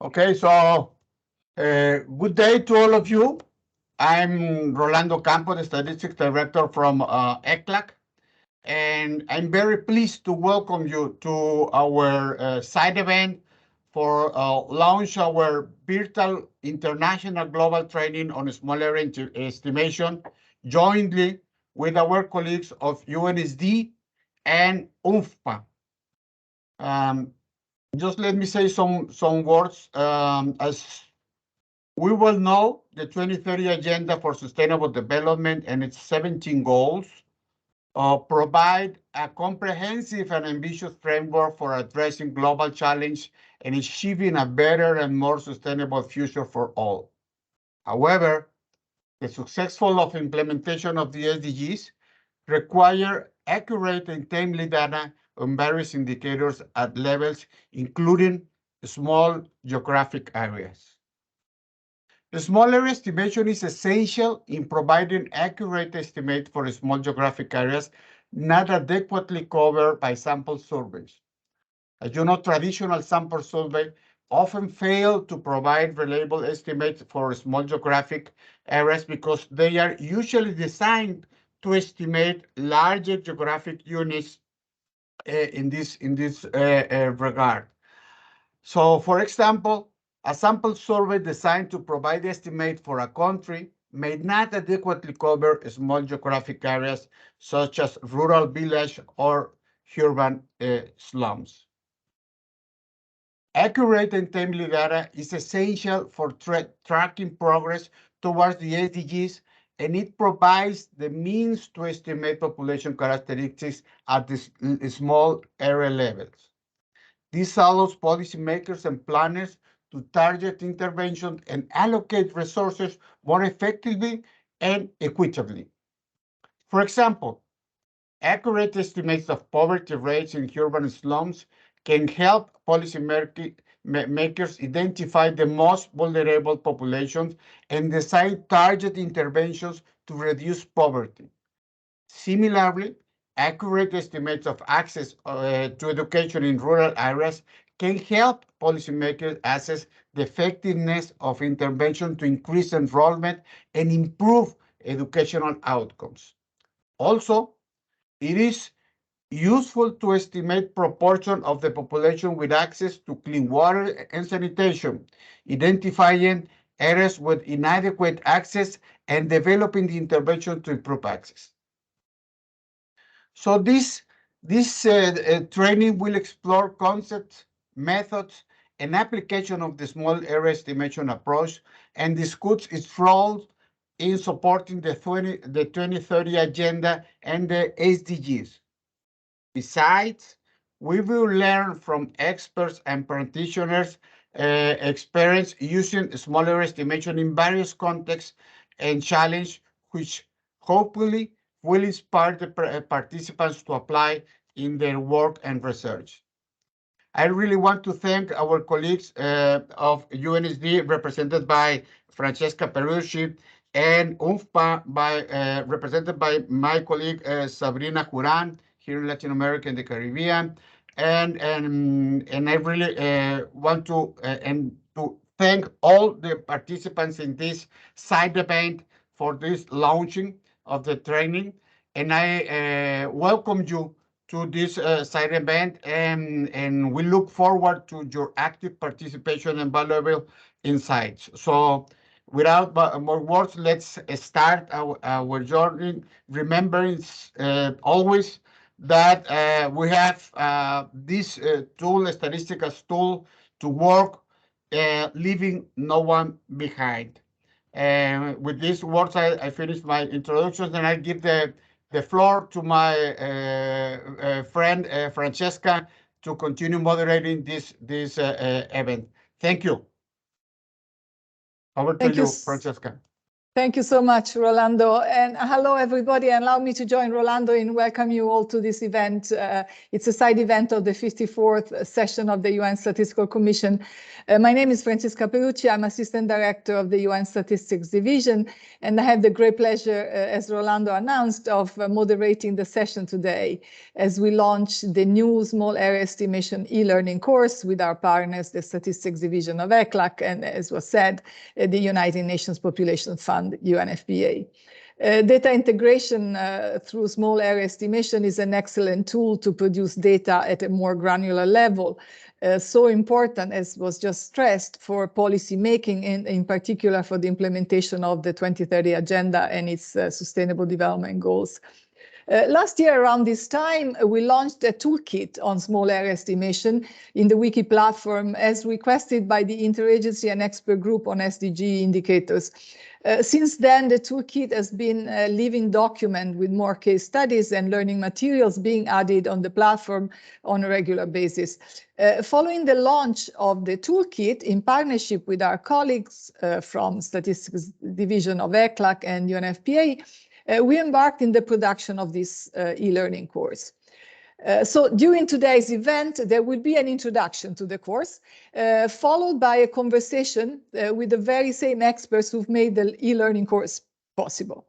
Okay, so good day to all of you. I'm Rolando Campo, the Statistics Director from ECLAC, and I'm very pleased to welcome you to our side event for launch our virtual international global training on small area estimation jointly with our colleagues of UNSD and UNFPA. Just let me say some words. As we will know, the 2030 Agenda for Sustainable Development and its 17 goals provide a comprehensive and ambitious framework for addressing global challenge and achieving a better and more sustainable future for all. However, the successful implementation of the SDGs require accurate and timely data on various indicators at levels, including small geographic areas. The small area estimation is essential in providing accurate estimates for small geographic areas not adequately covered by sample surveys. As you know, traditional sample surveys often fail to provide reliable estimates for small geographic areas because they are usually designed to estimate larger geographic units in this regard. So, for example, a sample survey designed to provide estimate for a country may not adequately cover small geographic areas such as rural village or urban slums. Accurate and timely data is essential for tracking progress towards the SDGs, and it provides the means to estimate population characteristics at the small area levels. This allows policymakers and planners to target intervention and allocate resources more effectively and equitably. For example, accurate estimates of poverty rates in urban slums can help policymakers identify the most vulnerable populations and decide target interventions to reduce poverty. Similarly, accurate estimates of access to education in rural areas can help policymakers assess the effectiveness of intervention to increase enrollment and improve educational outcomes. Also, it is useful to estimate proportion of the population with access to clean water and sanitation, identifying areas with inadequate access and developing the intervention to improve access. So this training will explore concepts, methods, and application of the small area estimation approach and discuss its role in supporting the 2030 Agenda and the SDGs. Besides, we will learn from experts and practitioners' experience using small area estimation in various contexts and challenges, which hopefully will inspire the participants to apply in their work and research. I really want to thank our colleagues of UNSD, represented by Francesca Perucci, and UNFPA, represented by my colleague Sabrina Juran, here in Latin America and the Caribbean. And I really want to thank all the participants in this side event for this launching of the training. And I welcome you to this side event, and we look forward to your active participation and valuable insights. So without more words, let's start our journey, remembering always that we have this tool, a statistical tool, to work, leaving no one behind. And with these words, I finish my introduction, and I give the floor to my friend Francesca to continue moderating this event. Thank you. Over to Thank you. you, Francesca. Thank you so much, Rolando. And hello, everybody. Allow me to join Rolando in welcome you all to this event. It's a side event of the 54th session of the UN Statistical Commission. My name is Francesca Perucci. I'm Assistant Director of the UN Statistics Division. And I have the great pleasure, as Rolando announced, of moderating the session today as we launch the new Small Area Estimation e-learning course with our partners, the Statistics Division of eCLAC, and as was said, the United Nations Population Fund, UNFPA. Data integration through small area estimation is an excellent tool to produce data at a more granular level. So important, as was just stressed, for policy making, and in particular for the implementation of the 2030 Agenda and its Sustainable Development Goals. Last year around this time, we launched a toolkit on small area estimation in the Wiki platform as requested by the Interagency and Expert Group on SDG indicators. Since then, the toolkit has been a living document with more case studies and learning materials being added on the platform on a regular basis. Following the launch of the toolkit in partnership with our colleagues from Statistics Division of eCLAC and UNFPA, we embarked in the production of this e-learning course. So during today's event, there will be an introduction to the course, followed by a conversation with the very same experts who've made the e-learning course possible.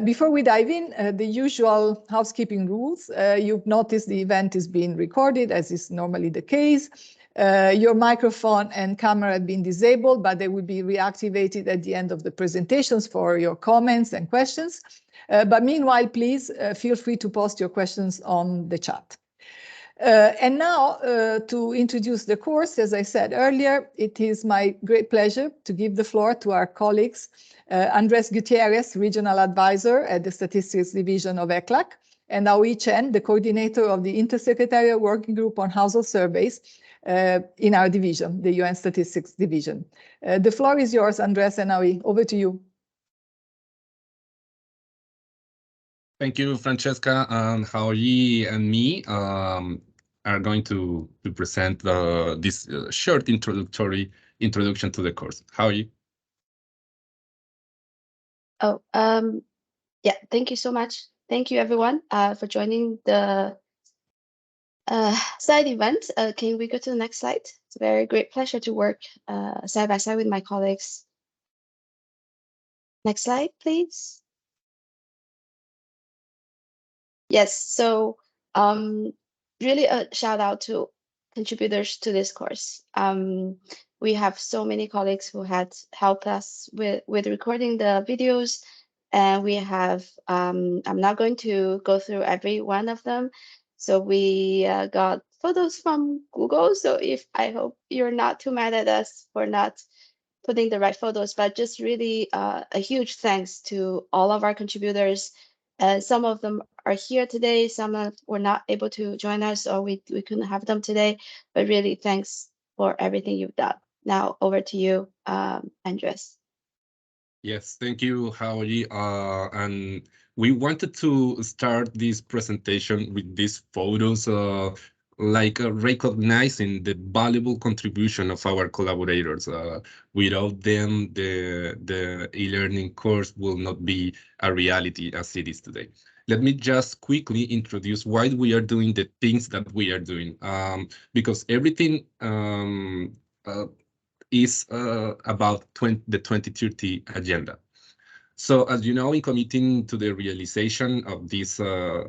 Before we dive in, the usual housekeeping rules. You've noticed the event is being recorded, as is normally the case. Your microphone and camera have been disabled, but they will be reactivated at the end of the presentations for your comments and questions. But meanwhile, please feel free to post your questions on the chat. And now to introduce the course, as I said earlier, it is my great pleasure to give the floor to our colleagues, Andres Gutierrez, Regional Advisor at the Statistics Division of eCLAC, and Aoi Chen, the Coordinator of the Intersecretarial Working Group on Household Surveys in our division, the UN Statistics Division. The floor is yours, Andres and Aoi. Over to you. Thank you, Francesca. Haoyi and me are going to present this short introduction to the course. Haoyi. Oh, yeah, thank you so much. Thank you, everyone, for joining the side event. Can we go to the next slide? It's a very great pleasure to work side by side with my colleagues. Next slide, please. Yes, so really a shout out to contributors to this course. We have so many colleagues who had helped us with recording the videos, and we have, I'm not going to go through every one of them. So we got photos from Google. So I hope you're not too mad at us for not putting the right photos, but just really a huge thanks to all of our contributors. Some of them are here today, some were not able to join us, or we couldn't have them today, but really thanks for everything you've done. Now over to you, Andres. Yes, thank you, Haoyi. And we wanted to start this presentation with these photos, recognizing the valuable contribution of our collaborators. Without them, the e-learning course will not be a reality as it is today. Let me just quickly introduce why we are doing the things that we are doing, because everything is about the 2030 agenda. So as you know, in committing to the realization of this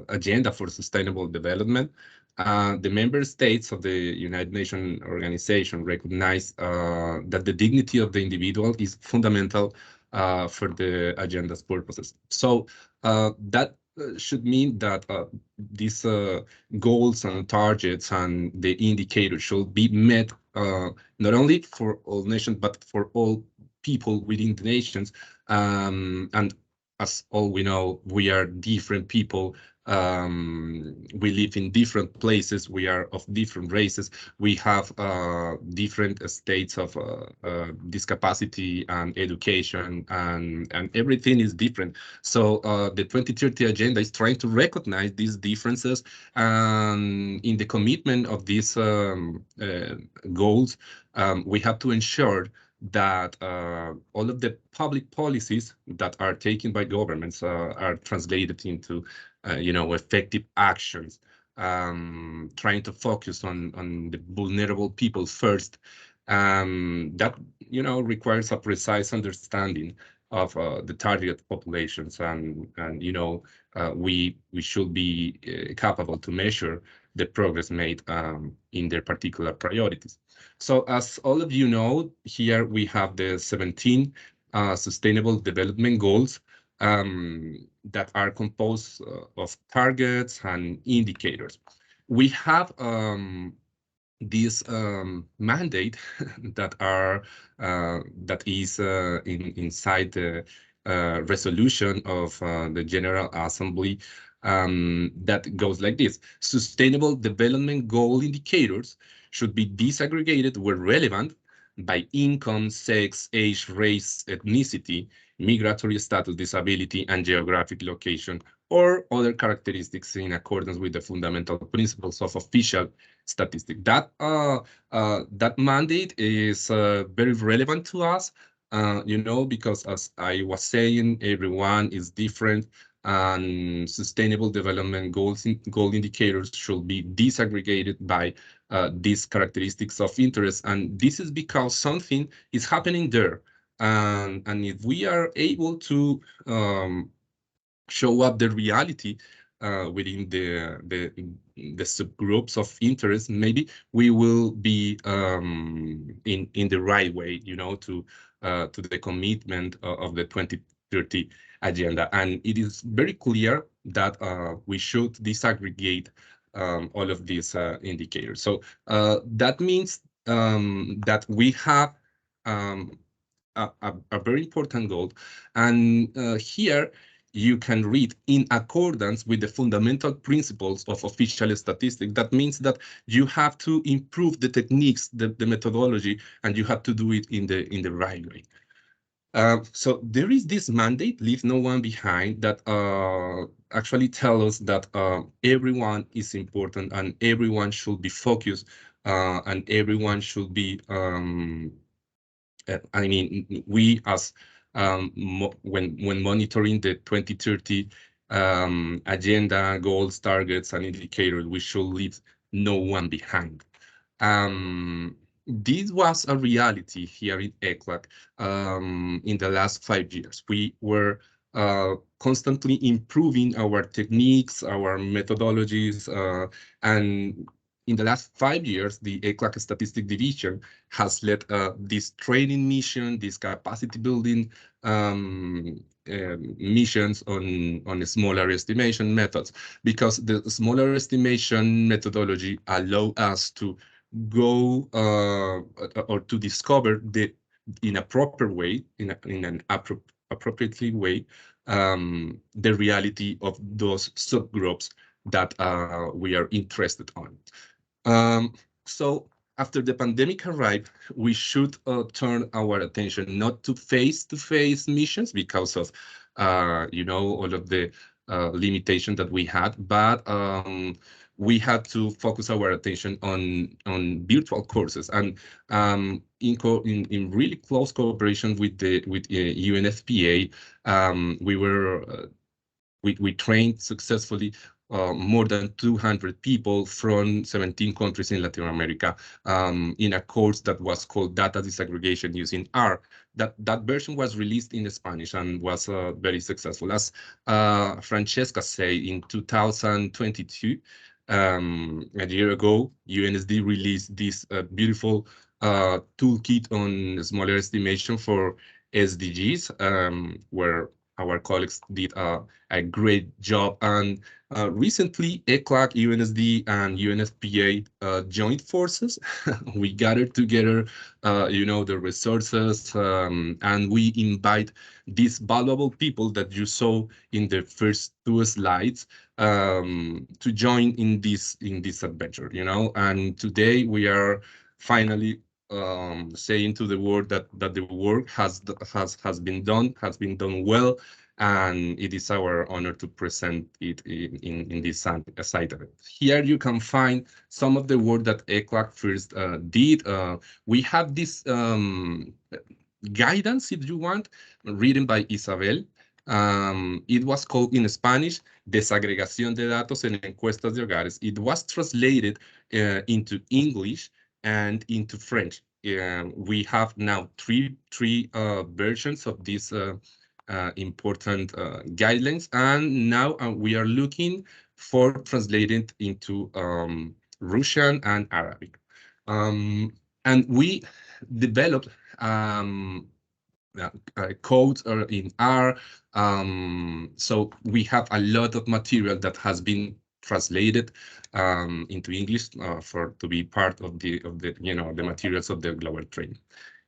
agenda for sustainable development, the member states of the United Nations organization recognize that the dignity of the individual is fundamental for the agenda's purposes. So that should mean that these goals and targets and the indicators should be met not only for all nations, but for all people within the nations. And as all we know, we are different people. We live in different places. We are of different races. We have different states of discapacity and education, and everything is different. So the 2030 agenda is trying to recognize these differences, and in the commitment of these goals, we have to ensure that all of the public policies that are taken by governments are translated into, effective actions, trying to focus on the vulnerable people first. That, requires a precise understanding of the target populations, and we should be capable to measure the progress made in their particular priorities. So as all of you know, here we have the 17 Sustainable Development Goals that are composed of targets and indicators. We have this mandate that is inside the resolution of the General Assembly, that goes like this: Sustainable Development Goal indicators should be disaggregated where relevant by income, sex, age, race, ethnicity, migratory status, disability, and geographic location, or other characteristics in accordance with the fundamental principles of official statistics. That mandate is very relevant to us, because as I was saying, everyone is different, and sustainable development goal indicators should be disaggregated by these characteristics of interest. And this is because something is happening there. And if we are able to show up the reality within the subgroups of interest, maybe we will be in the right way, to the commitment of the 2030 agenda. And it is very clear that we should disaggregate all of these indicators. So that means that we have a very important goal. And here you can read in accordance with the fundamental principles of official statistics. That means that you have to improve the techniques, the methodology, and you have to do it in the right way. So there is this mandate, leave no one behind, that actually tell us that everyone is important and everyone should be focused, and everyone should be we as when monitoring the 2030 agenda, goals, targets, and indicators, we should leave no one behind. This was a reality here in ECLAC in the last 5 years. We were constantly improving our techniques, our methodologies, and in the last 5 years, the ECLAC Statistic Division has led this training mission, this capacity building missions on smaller estimation methods, because the smaller estimation methodology allow us to go or to discover in a proper way, in an appropriately way, the reality of those subgroups that we are interested on. So after the pandemic arrived, we should turn our attention not to face-to-face missions because of, all of the limitation that we had, but we had to focus our attention on virtual courses, and in really close cooperation with UNFPA, we trained successfully more than 200 people from 17 countries in Latin America in a course that was called Data Disaggregation using R. That version was released in Spanish and was very successful. As Francesca said, in 2022, a year ago, UNSD released this beautiful toolkit on smaller estimation for SDGs, where our colleagues did a great job. And recently, ECLAC, UNSD, and UNFPA joined forces. We gathered together, the resources, and we invite these valuable people that you saw in the first 2 slides to join in this adventure. And today we are finally saying to the world that the work has been done well, and it is our honor to present it in this site event. Here you can find some of the work that ECLAC first did. We have this guidance, if you want, written by Isabel. It was called in Spanish, Desagregación de datos en encuestas de hogares. It was translated into English and into French. We have now three versions of these important guidelines, and now we are looking for translating into Russian and Arabic. And we developed codes in R. So we have a lot of material that has been translated into English to be part of the the materials of the global training.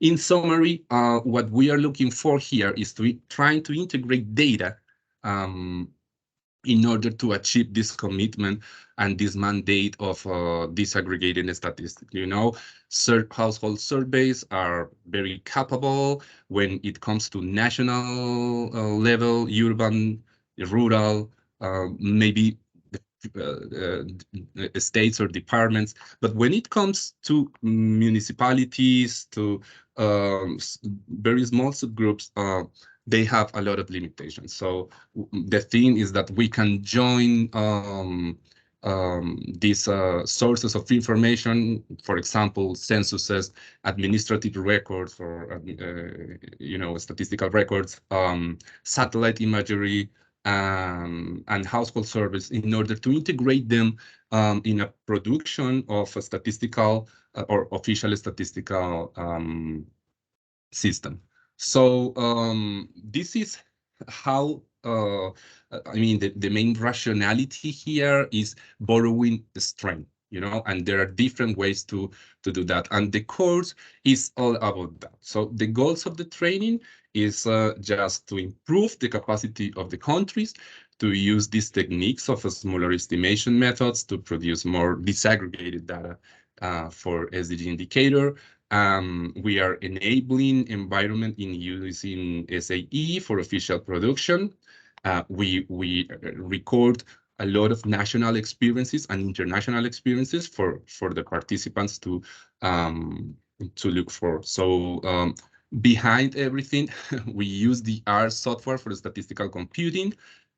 In summary, what we are looking for here is trying to integrate data in order to achieve this commitment and this mandate of disaggregating statistics. Household surveys are very capable when it comes to national level, urban, rural, maybe states or departments. But when it comes to municipalities, to very small subgroups, they have a lot of limitations. So the thing is that we can join these sources of information, for example, censuses, administrative records, or statistical records, satellite imagery, and household surveys, in order to integrate them in a production of a statistical or official statistical system. So this is how, the main rationality here is borrowing strength, and there are different ways to do that. And the course is all about that. So the goals of the training is just to improve the capacity of the countries to use these techniques of smaller estimation methods to produce more disaggregated data for SDG indicator. We are enabling environment in using SAE for official production. We record a lot of national experiences and international experiences for the participants to look for. So behind everything, we use the R software for statistical computing,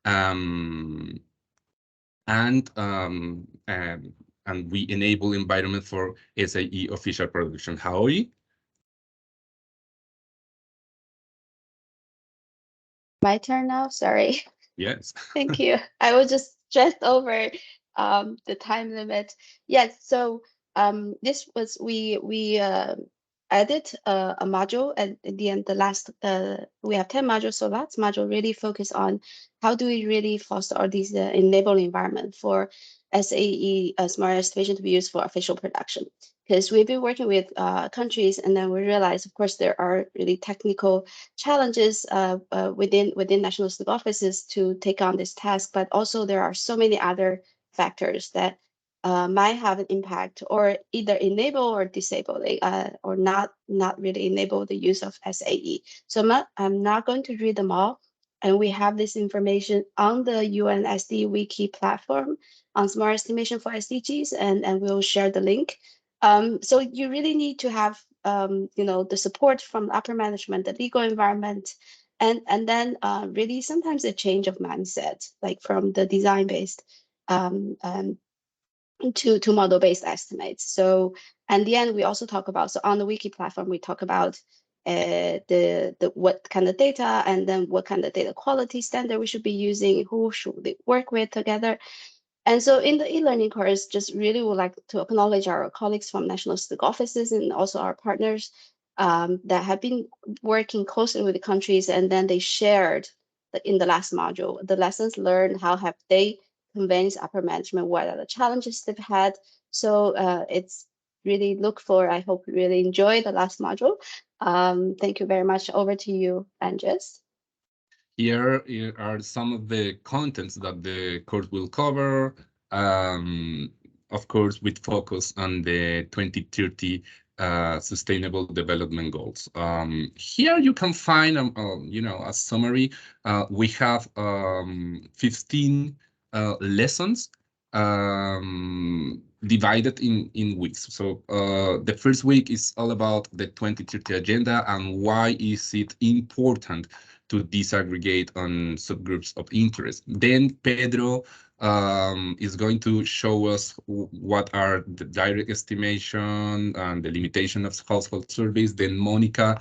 and we enable environment for SAE official production. Haoi? My turn now, sorry. Yes. Thank you. I was just stressed over the time limit. Yes, so this was we added a module, and in the end, we have 10 modules. So last module really focused on how do we really foster all these enabling environment for SAE smart estimation to be used for official production. Because we've been working with countries, and then we realized, of course, there are really technical challenges within national statistical offices to take on this task, but also there are so many other factors that might have an impact, or either enable or disable, or not really enable the use of SAE. So I'm not going to read them all, and we have this information on the UNSD wiki platform on smart estimation for SDGs, and we'll share the link. So you really need to have the support from upper management, the legal environment, and then really sometimes a change of mindset, like from the design-based to model-based estimates. So, and the end, we also talk about, so on the wiki platform, we talk about the what kind of data, and then what kind of data quality standard we should be using, who should we work with together. And so in the e-learning course, just really would like to acknowledge our colleagues from national statistical offices and also our partners that have been working closely with the countries, and then they shared in the last module the lessons learned, how have they convinced upper management, what are the challenges they've had. So it's really I hope you really enjoy the last module. Thank you very much. Over to you, Andres. Here are some of the contents that the course will cover. Of course, with focus on the 2030 Sustainable Development Goals. Here you can find, a summary. We have 15 lessons divided in weeks. So the first week is all about the 2030 agenda and why is it important to disaggregate on subgroups of interest. Then Pedro is going to show us what are the direct estimation and the limitation of household surveys. Then Monica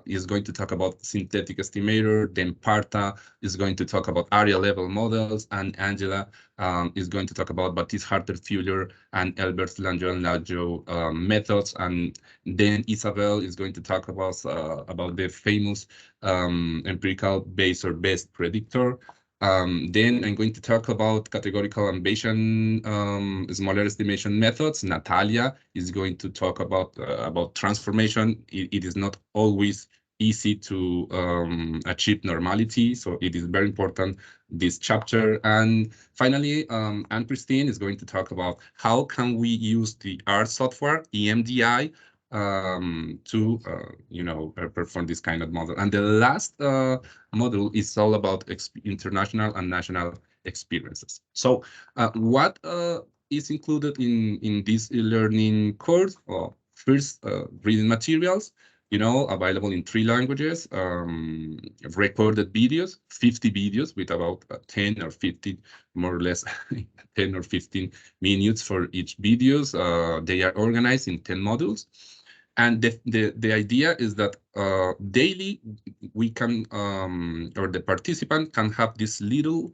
is going to talk about synthetic estimator. Then Parta is going to talk about area level models, and Angela is going to talk about Baptiste Harter-Fuller and Albert Langeau methods. And then Isabel is going to talk about the famous empirical base or best predictor. Then I'm going to talk about categorical and Bayesian smaller estimation methods. Natalia is going to talk about transformation. It is not always easy to achieve normality, so it is very important, this chapter. And finally, Anne-Christine is going to talk about how can we use the R software, EMDI, to perform this kind of model. And the last model is all about international and national experiences. So what is included in this e-learning course? Well, first, reading materials, available in 3 languages, recorded videos, 50 videos with about 10 or 15, more or less 10 or 15 minutes for each videos. They are organized in 10 modules. And the idea is that daily we can, or the participant can have this little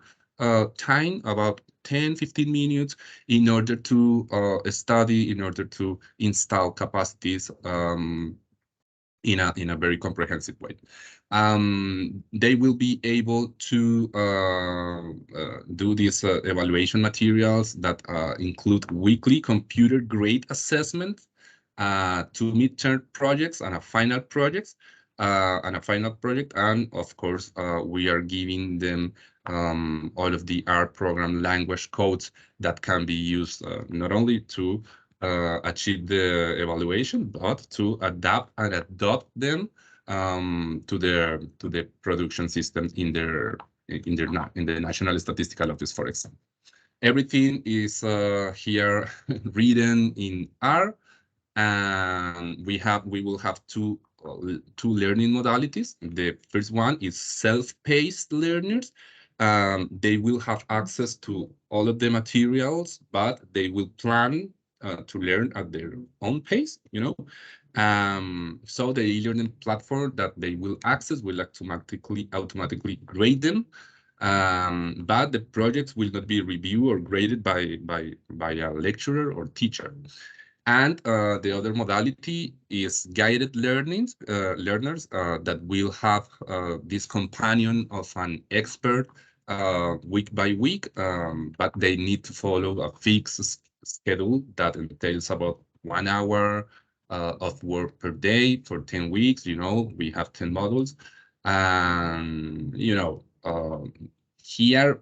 time, about 10, 15 minutes, in order to study, in order to install capacities in a very comprehensive way. They will be able to do these evaluation materials that include weekly computer grade assessment, 2 midterm projects and a final project, and of course we are giving them all of the R program language codes that can be used not only to achieve the evaluation, but to adapt and adopt them to the production system in the National Statistical Office, for example. Everything is here written in R. And we will have two learning modalities. The first one is self-paced learners. They will have access to all of the materials, but they will plan to learn at their own pace, So the e-learning platform that they will access will automatically grade them. But the projects will not be reviewed or graded by a lecturer or teacher. And the other modality is guided learners that will have this companion of an expert week by week, but they need to follow a fixed schedule that entails about 1 hour of work per day for 10 weeks. We have 10 modules. And, here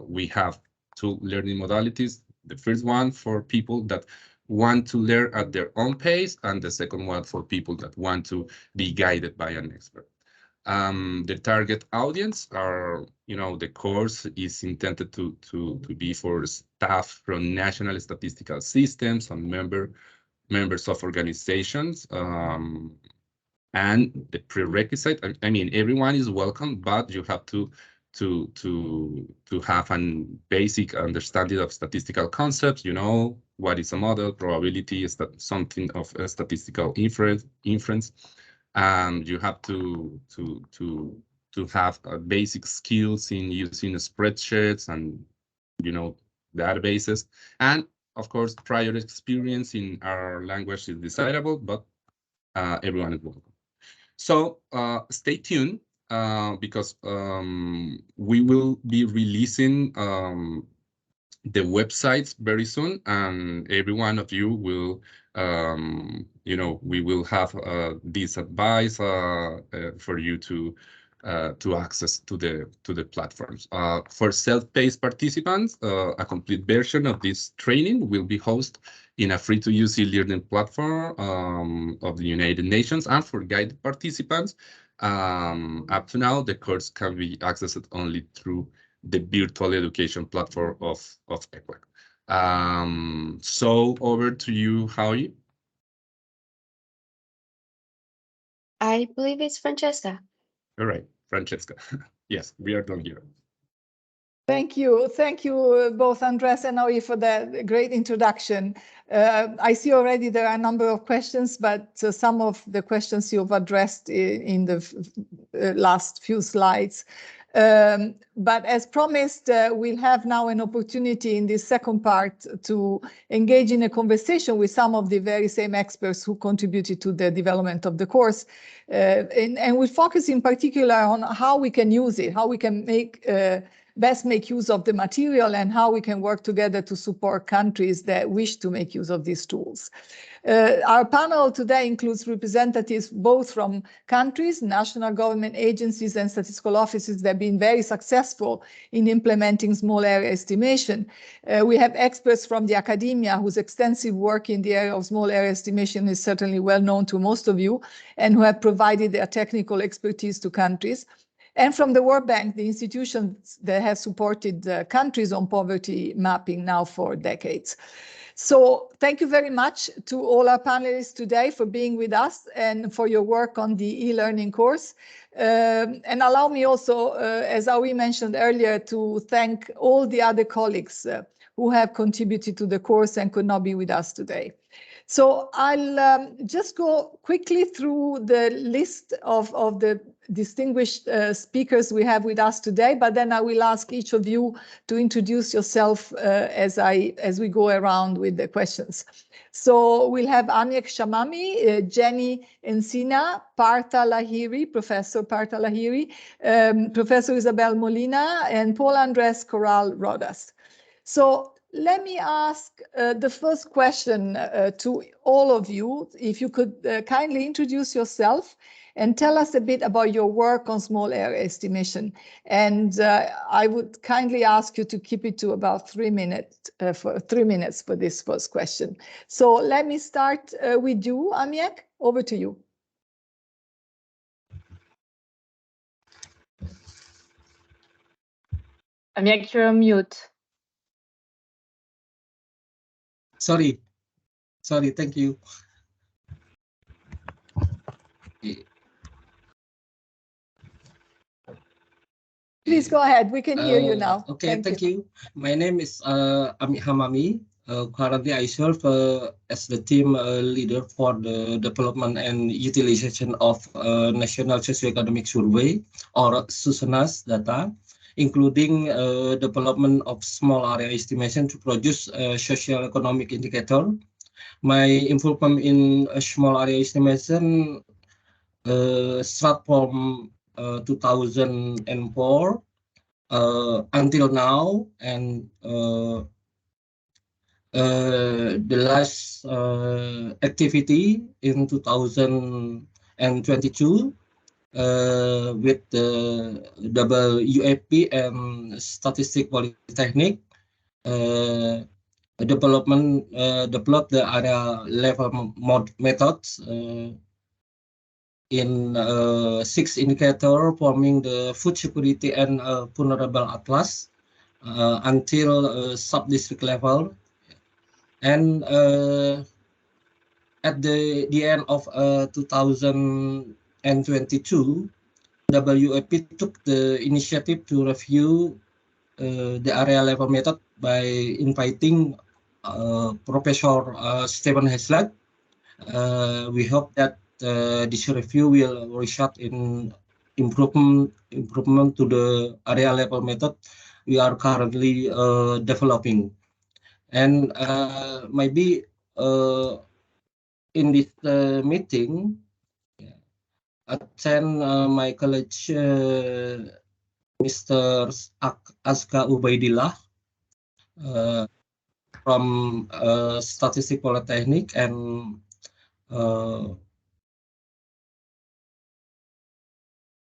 we have 2 learning modalities. The first one for people that want to learn at their own pace, and the second one for people that want to be guided by an expert. The target audience are, the course is intended to be for staff from national statistical systems and members of organizations. And the prerequisite, I mean, everyone is welcome, but you have to have a basic understanding of statistical concepts. What is a model? Probability is that something of a statistical inference. You have to have basic skills in using spreadsheets and databases, and of course prior experience in our language is desirable, but everyone is welcome. So stay tuned. Because we will be releasing the websites very soon, and every one of you will, we will have this advice for you to to access to the platforms. For self-paced participants, a complete version of this training will be hosted in a free-to-use e-learning platform of the United Nations. And for guided participants, up to now, the course can be accessed only through the virtual education platform of ECWAC. So over to you, Howie. I believe it's Francesca. All right, Francesca. Yes, we are done here. Thank you. Thank you both Andres and Howie for that great introduction. I see already there are a number of questions, but some of the questions you've addressed in the last few slides. But as promised, we'll have now an opportunity in this second part to engage in a conversation with some of the very same experts who contributed to the development of the course. And we'll focus in particular on how we can use it, how we can best make use of the material, and how we can work together to support countries that wish to make use of these tools. Our panel today includes representatives both from countries, national government agencies, and statistical offices that have been very successful in implementing small area estimation. We have experts from the academia whose extensive work in the area of small area estimation is certainly well known to most of you, and who have provided their technical expertise to countries. And from the World Bank, the institutions that have supported countries on poverty mapping now for decades. So thank you very much to all our panelists today for being with us and for your work on the e-learning course. And allow me also, as Howie mentioned earlier, to thank all the other colleagues who have contributed to the course and could not be with us today. So I'll just go quickly through the list of the distinguished speakers we have with us today, but then I will ask each of you to introduce yourself as we go around with the questions. So we'll have Amiek Shamami, Jenny Encina, Partha Lahiri, Professor Partha Lahiri, Professor Isabel Molina, and Paul Andres Corral Rodas. So let me ask the first question to all of you. If you could kindly introduce yourself and tell us a bit about your work on small area estimation. And I would kindly ask you to keep it to about 3 minutes for this first question. So let me start with you, Amiek. Over to you. Amiek, you're on mute. Sorry, thank you. Please go ahead, we can hear you now. Okay, thank you. My name is Amiek Hamami. Currently I serve as the team leader for the development and utilization of National Socioeconomic Survey, or SUSENAS data, including development of small area estimation to produce a social economic indicator. My involvement in small area estimation start from 2004 until now, and the last activity in 2022 with the WFP and Statistic Polytechnic developed the area level methods in 6 indicators forming the food security and vulnerable atlas until sub-district level. And at the end of 2022, WFP took the initiative to review the area level method by inviting Professor Stephen Heslett. We hope that this review will result in improvement to the area level method we are currently developing. And maybe in this meeting, attend my colleague, Mr. Aska Ubaidillah from Statistic Polytechnic, and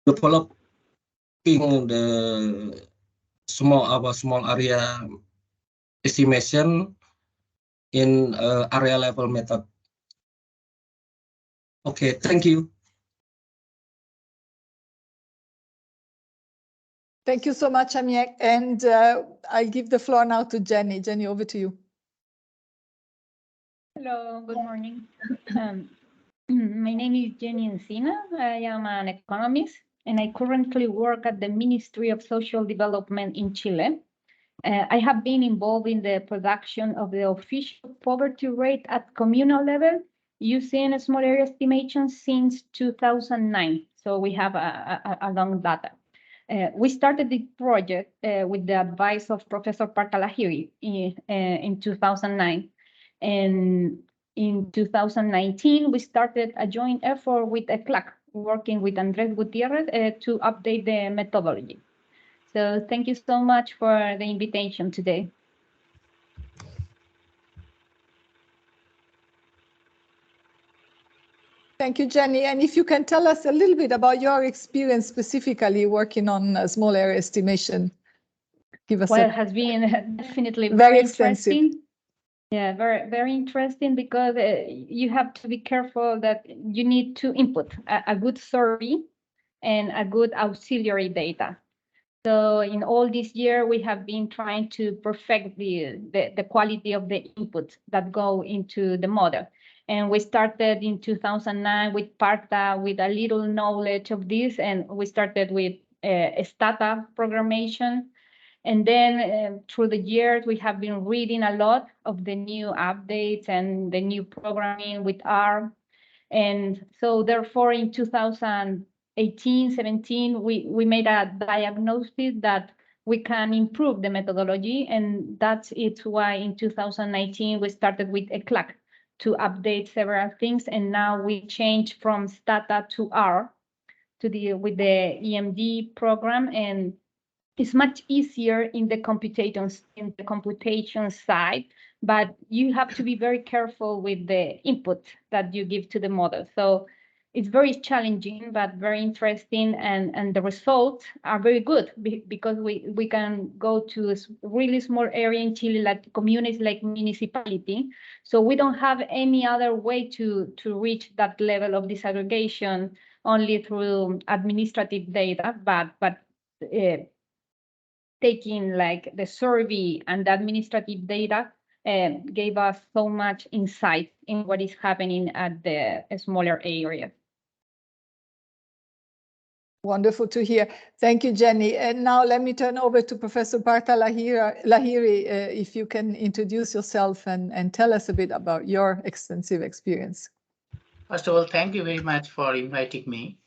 develop the small area estimation in area level method. Okay, thank you. Thank you so much, Amiek. And I'll give the floor now to Jenny. Jenny, over to you. Hello, good morning. My name is Jenny Encina. I am an economist, and I currently work at the Ministry of Social Development in Chile. I have been involved in the production of the official poverty rate at communal level using small area estimation since 2009. So we have a long data. We started the project with the advice of Professor Partalahiri in 2009. And in 2019, we started a joint effort with ECLAC, working with Andres Gutierrez to update the methodology. So thank you so much for the invitation today. Thank you, Jenny. And if you can tell us a little bit about your experience specifically working on small area estimation. Give us well, it has been definitely very extensive. Interesting. Yeah, very interesting because you have to be careful that you need to input a good survey and a good auxiliary data. So in all this year, we have been trying to perfect the quality of the inputs that go into the model. And we started in 2009 with Parta with a little knowledge of this, and we started with Stata programmation. And then through the years, we have been reading a lot of the new updates and the new programming with R. And so therefore in 2018, 17, we made a diagnosis that we can improve the methodology. And that's it why in 2019, we started with ECLAC to update several things. And now we changed from Stata to R with the EMD program. And it's much easier in the computation side, but you have to be very careful with the input that you give to the model. So it's very challenging, but very interesting, and the results are very good because we can go to a really small area in Chile, like communities, like municipality. So we don't have any other way to reach that level of disaggregation only through administrative data, but taking like the survey and the administrative data gave us so much insight in what is happening at the smaller areas. Wonderful to hear. Thank you, Jenny. And now let me turn over to Professor Partalahiri, if you can introduce yourself and tell us a bit about your extensive experience. First of all, thank you very much for inviting me.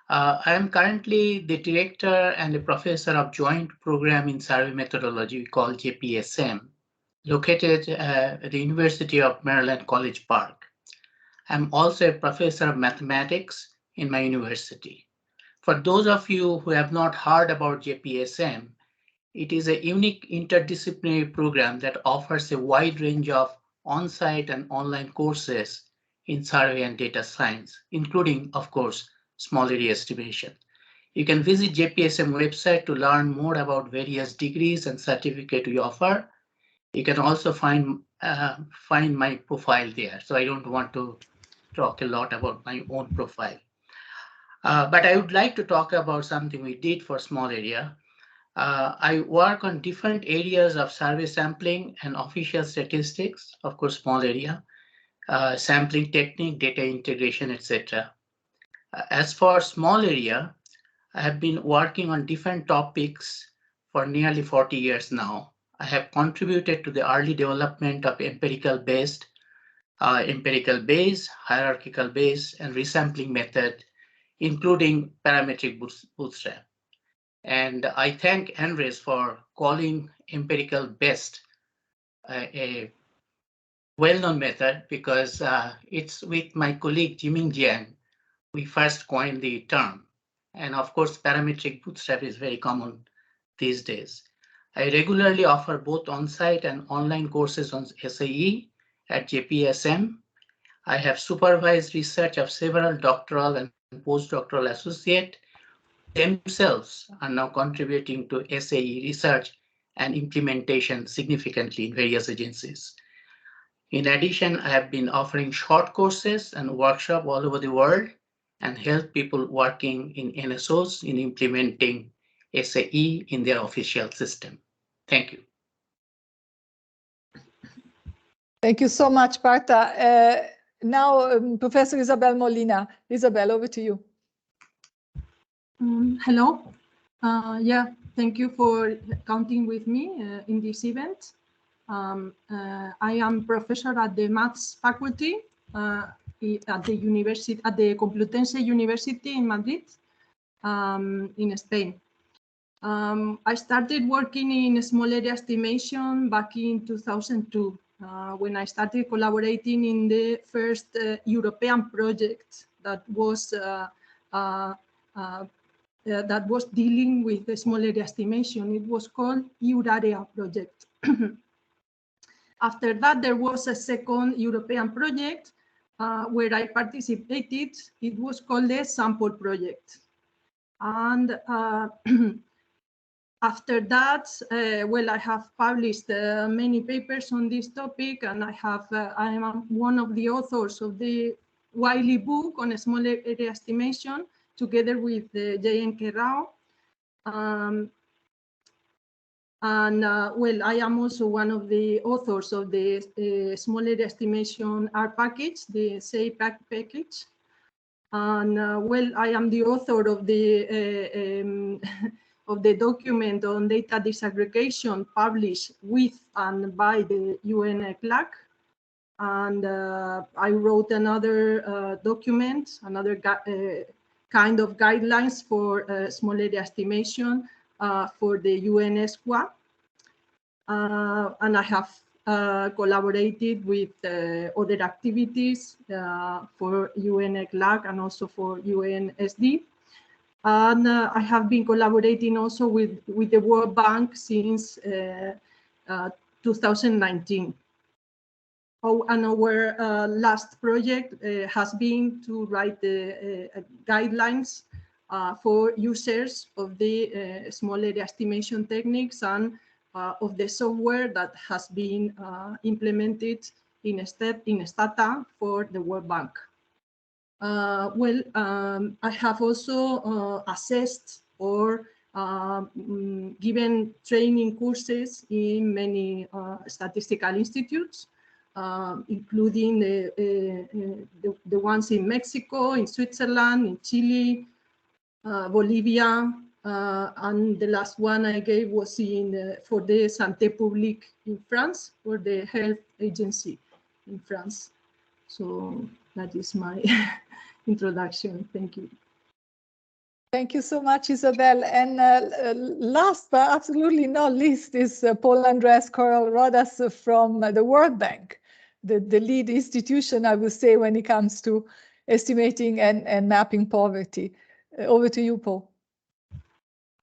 I am currently the director and a professor of joint program in survey methodology called JPSM, located at the University of Maryland, College Park. I'm also a professor of mathematics in my university. For those of you who have not heard about JPSM, it is a unique interdisciplinary program that offers a wide range of on-site and online courses in survey and data science, including, of course, small area estimation. You can visit JPSM website to learn more about various degrees and certificates we offer. You can also find my profile there. So I don't want to talk a lot about my own profile. But I would like to talk about something we did for small area. I work on different areas of survey sampling and official statistics, of course, small area, sampling technique, data integration, etc. As for small area, I have been working on different topics for nearly 40 years now. I have contributed to the early development of empirical base, hierarchical base, and resampling method, including parametric bootstrap. And I thank Andres for calling empirical best a well-known method because it's with my colleague Jiming Jiang we first coined the term. And of course, parametric bootstrap is very common these days. I regularly offer both on-site and online courses on SAE at JPSM. I have supervised research of several doctoral and postdoctoral associates themselves are now contributing to SAE research and implementation significantly in various agencies. In addition, I have been offering short courses and workshops all over the world and help people working in NSOs in implementing SAE in their official system. Thank you. Thank you so much, Partha. Now, Professor Isabel Molina. Isabel, over to you. Hello. Yeah, thank you for counting with me in this event. I am professor at the Maths faculty at the Complutense University in Madrid, in Spain. I started working in small area estimation back in 2002 when I started collaborating in the first European project that was dealing with the small area estimation. It was called Euraria project. After that, there was a second European project where I participated. It was called the Sample project. And after that, well, I have published many papers on this topic, and I am one of the authors of the Wiley book on small area estimation, together with J.N.K. Rao. Well, I am also one of the authors of the small area estimation R package, the SAE package. And well, I am the author of the of the document on data disaggregation published with and by the UN CLAC. And I wrote another document, another kind of guidelines for small area estimation for the UN SQA. And I have collaborated with other activities for UN CLAC and also for UNSD. And I have been collaborating also with the World Bank since 2019. And our last project has been to write the guidelines for users of the small area estimation techniques and of the software that has been implemented in STATA for the World Bank. Well, I have also assessed or given training courses in many statistical institutes, including the ones in Mexico, in Switzerland, in Chile, Bolivia, and the last one I gave was for the Santé Publique in France, for the health agency in France. So that is my introduction. Thank you. Thank you so much, Isabel. And last but absolutely not least is Paul Andres Corral-Rodas from the World Bank, the lead institution, I would say, when it comes to estimating and mapping poverty. Over to you, Paul.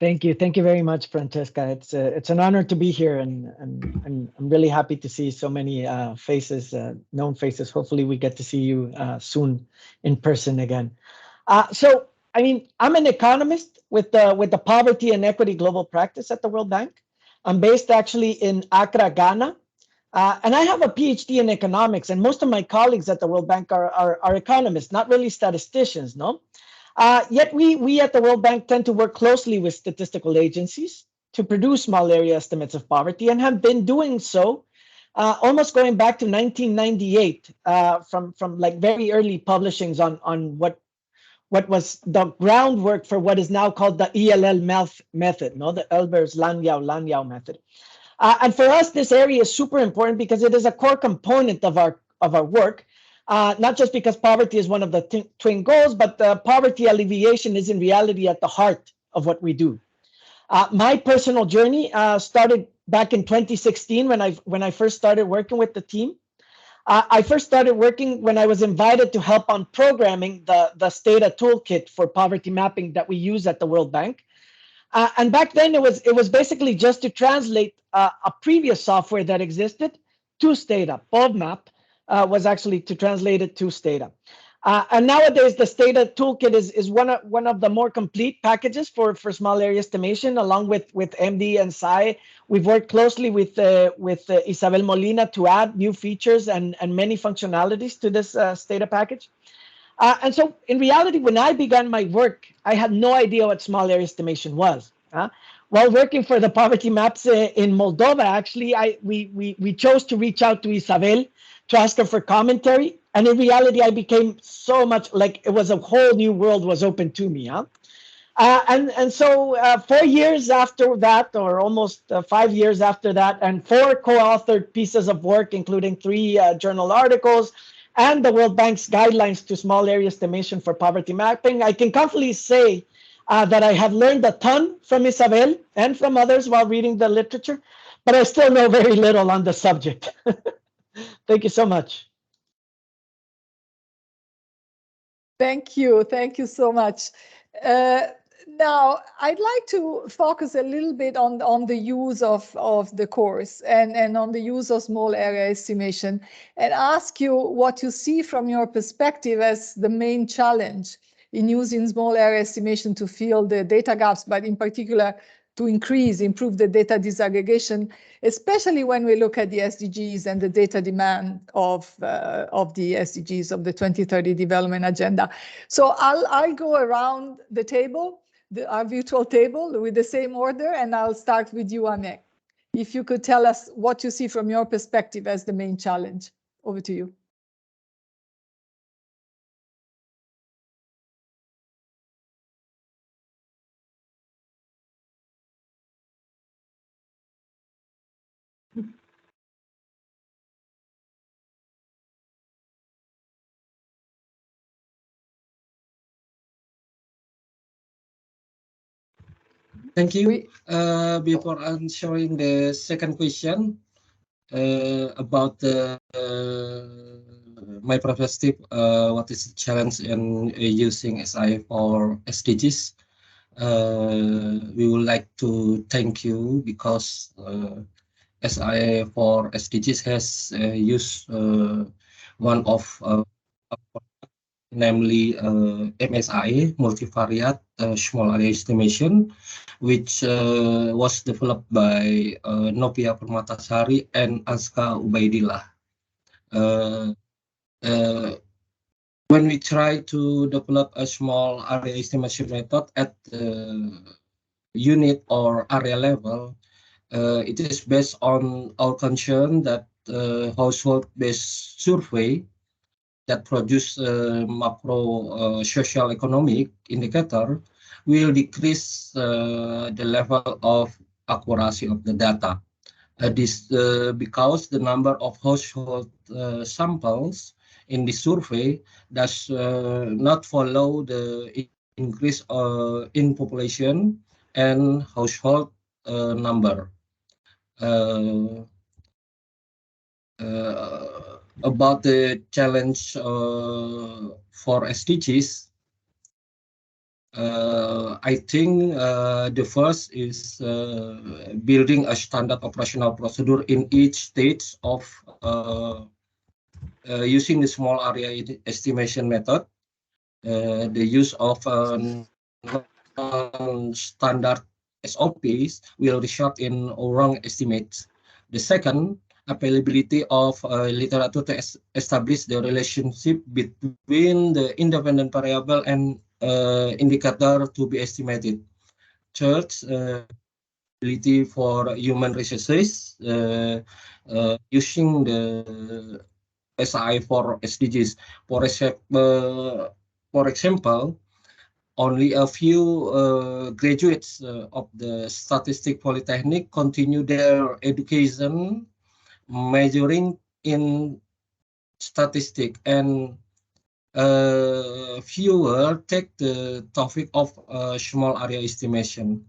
Thank you. Thank you very much, Francesca. It's an honor to be here, and I'm really happy to see so many faces, known faces. Hopefully we get to see you soon in person again. So, I mean, I'm an economist with the Poverty and Equity Global Practice at the World Bank. I'm based actually in Accra, Ghana. And I have a PhD in economics, and most of my colleagues at the World Bank are economists, not really statisticians, no? Yet we at the World Bank tend to work closely with statistical agencies to produce small area estimates of poverty, and have been doing so almost going back to 1998 from like very early publishings on what was the groundwork for what is now called the ELL method, no, the Elbers-Lanyau method. And for us, this area is super important because it is a core component of our work. Not just because poverty is one of the twin goals, but poverty alleviation is in reality at the heart of what we do. My personal journey started back in 2016 when I first started working with the team. I first started working when I was invited to help on programming the Stata toolkit for poverty mapping that we use at the World Bank. And back then it was basically just to translate a previous software that existed to Stata. POVMAP was actually to translate it to Stata. And nowadays, the Stata Toolkit is one of the more complete packages for small area estimation, along with MD and SAI. We've worked closely with Isabel Molina to add new features and many functionalities to this Stata package. And so in reality, when I began my work, I had no idea what small area estimation was. While working for the poverty maps in Moldova, actually, we chose to reach out to Isabel to ask her for commentary. And in reality, I became so much like it was a whole new world was open to me. And so 4 years after that, or almost 5 years after that, and 4 co-authored pieces of work, including 3 journal articles, and the World Bank's guidelines to small area estimation for poverty mapping, I can confidently say that I have learned a ton from Isabel and from others while reading the literature, but I still know very little on the subject. Thank you so much. Thank you so much. Now, I'd like to focus a little bit on the use of the course and on the use of small area estimation, and ask you what you see from your perspective as the main challenge in using small area estimation to fill the data gaps, but in particular to improve the data disaggregation, especially when we look at the SDGs and the data demand of the SDGs of the 2030 Development Agenda. So I'll go around the table, our virtual table, with the same order, and I'll start with you, Amek. If you could tell us what you see from your perspective as the main challenge. Over to you. Thank you. Before answering the second question about my perspective, what is the challenge in using SI for SDGs? We would like to thank you because SI for SDGs has used one of namely MSI, multivariate small area estimation, which was developed by Novia Permatasari and Aska Ubaidillah. When we try to develop a small area estimation method at the unit or area level, it is based on our concern that household-based survey that produce macro social economic indicator will decrease the level of accuracy of the data. This because the number of household samples in the survey does not follow the increase in population and household number. About the challenge for SDGs, I think the first is building a standard operational procedure in each stage of using the small area estimation method. The use of non-standard SOPs will result in wrong estimates. The second, availability of literature to establish the relationship between the independent variable and indicator to be estimated. Third, ability for human resources using the SI for SDGs. For example, only a few graduates of the Statistic Polytechnic continue their education majoring in statistics, and fewer take the topic of small area estimation.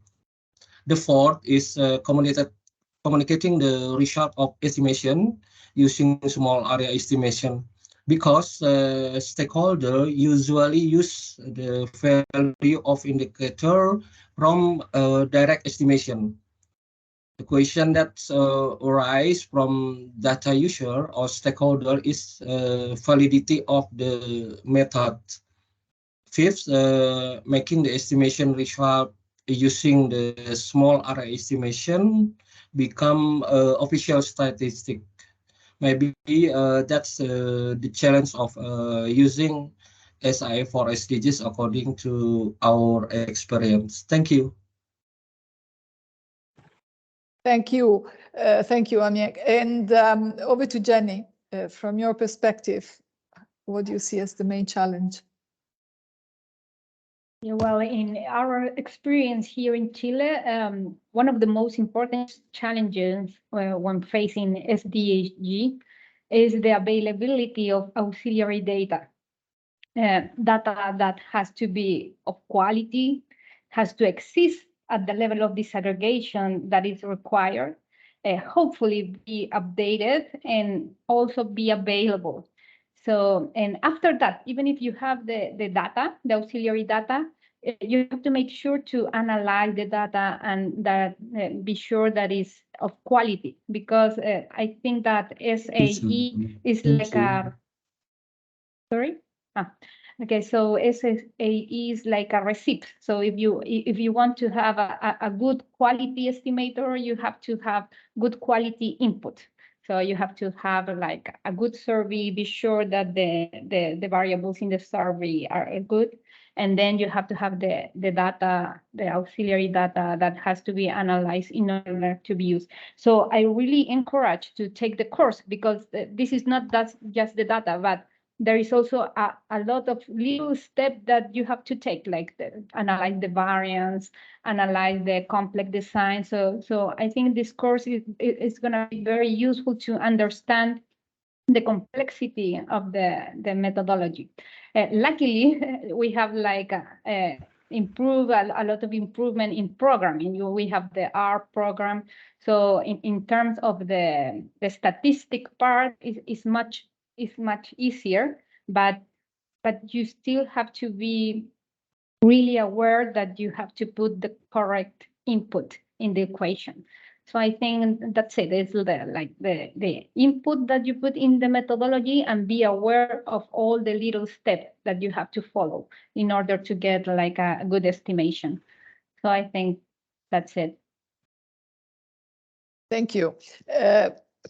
The fourth is communicating the result of estimation using small area estimation, because stakeholders usually use the value of indicator from direct estimation. The question that arise from data user or stakeholder is validity of the method. Fifth, making the estimation result using the small array estimation become official statistic. Maybe that's the challenge of using SI for SDGs according to our experience. Thank you. Thank you. Thank you, Amiek. And over to Jenny. From your perspective, what do you see as the main challenge? Yeah, well, in our experience here in Chile, one of the most important challenges when facing SDG is the availability of auxiliary data. Data that has to be of quality, has to exist at the level of disaggregation that is required, hopefully be updated and also be available. So, and after that, even if you have the data, the auxiliary data, you have to make sure to analyze the data and that be sure that is of quality, because I think that SAE is like a, sorry? Okay, so SAE is like a receipt. So if you want to have a good quality estimator, you have to have good quality input. So you have to have like a good survey, be sure that the variables in the survey are good. And then you have to have the data, the auxiliary data that has to be analyzed in order to be used. So I really encourage to take the course, because this is not just the data, but there is also a lot of little steps that you have to take, like analyze the variance, analyze the complex design. So I think this course is going to be very useful to understand the complexity of the methodology. Luckily, we have like improve a lot of improvement in programming. We have the R program. So in terms of the statistic part is much easier, but you still have to be really aware that you have to put the correct input in the equation. So I think that's it. It's the input that you put in the methodology, and be aware of all the little steps that you have to follow in order to get like a good estimation. So I think that's it. Thank you.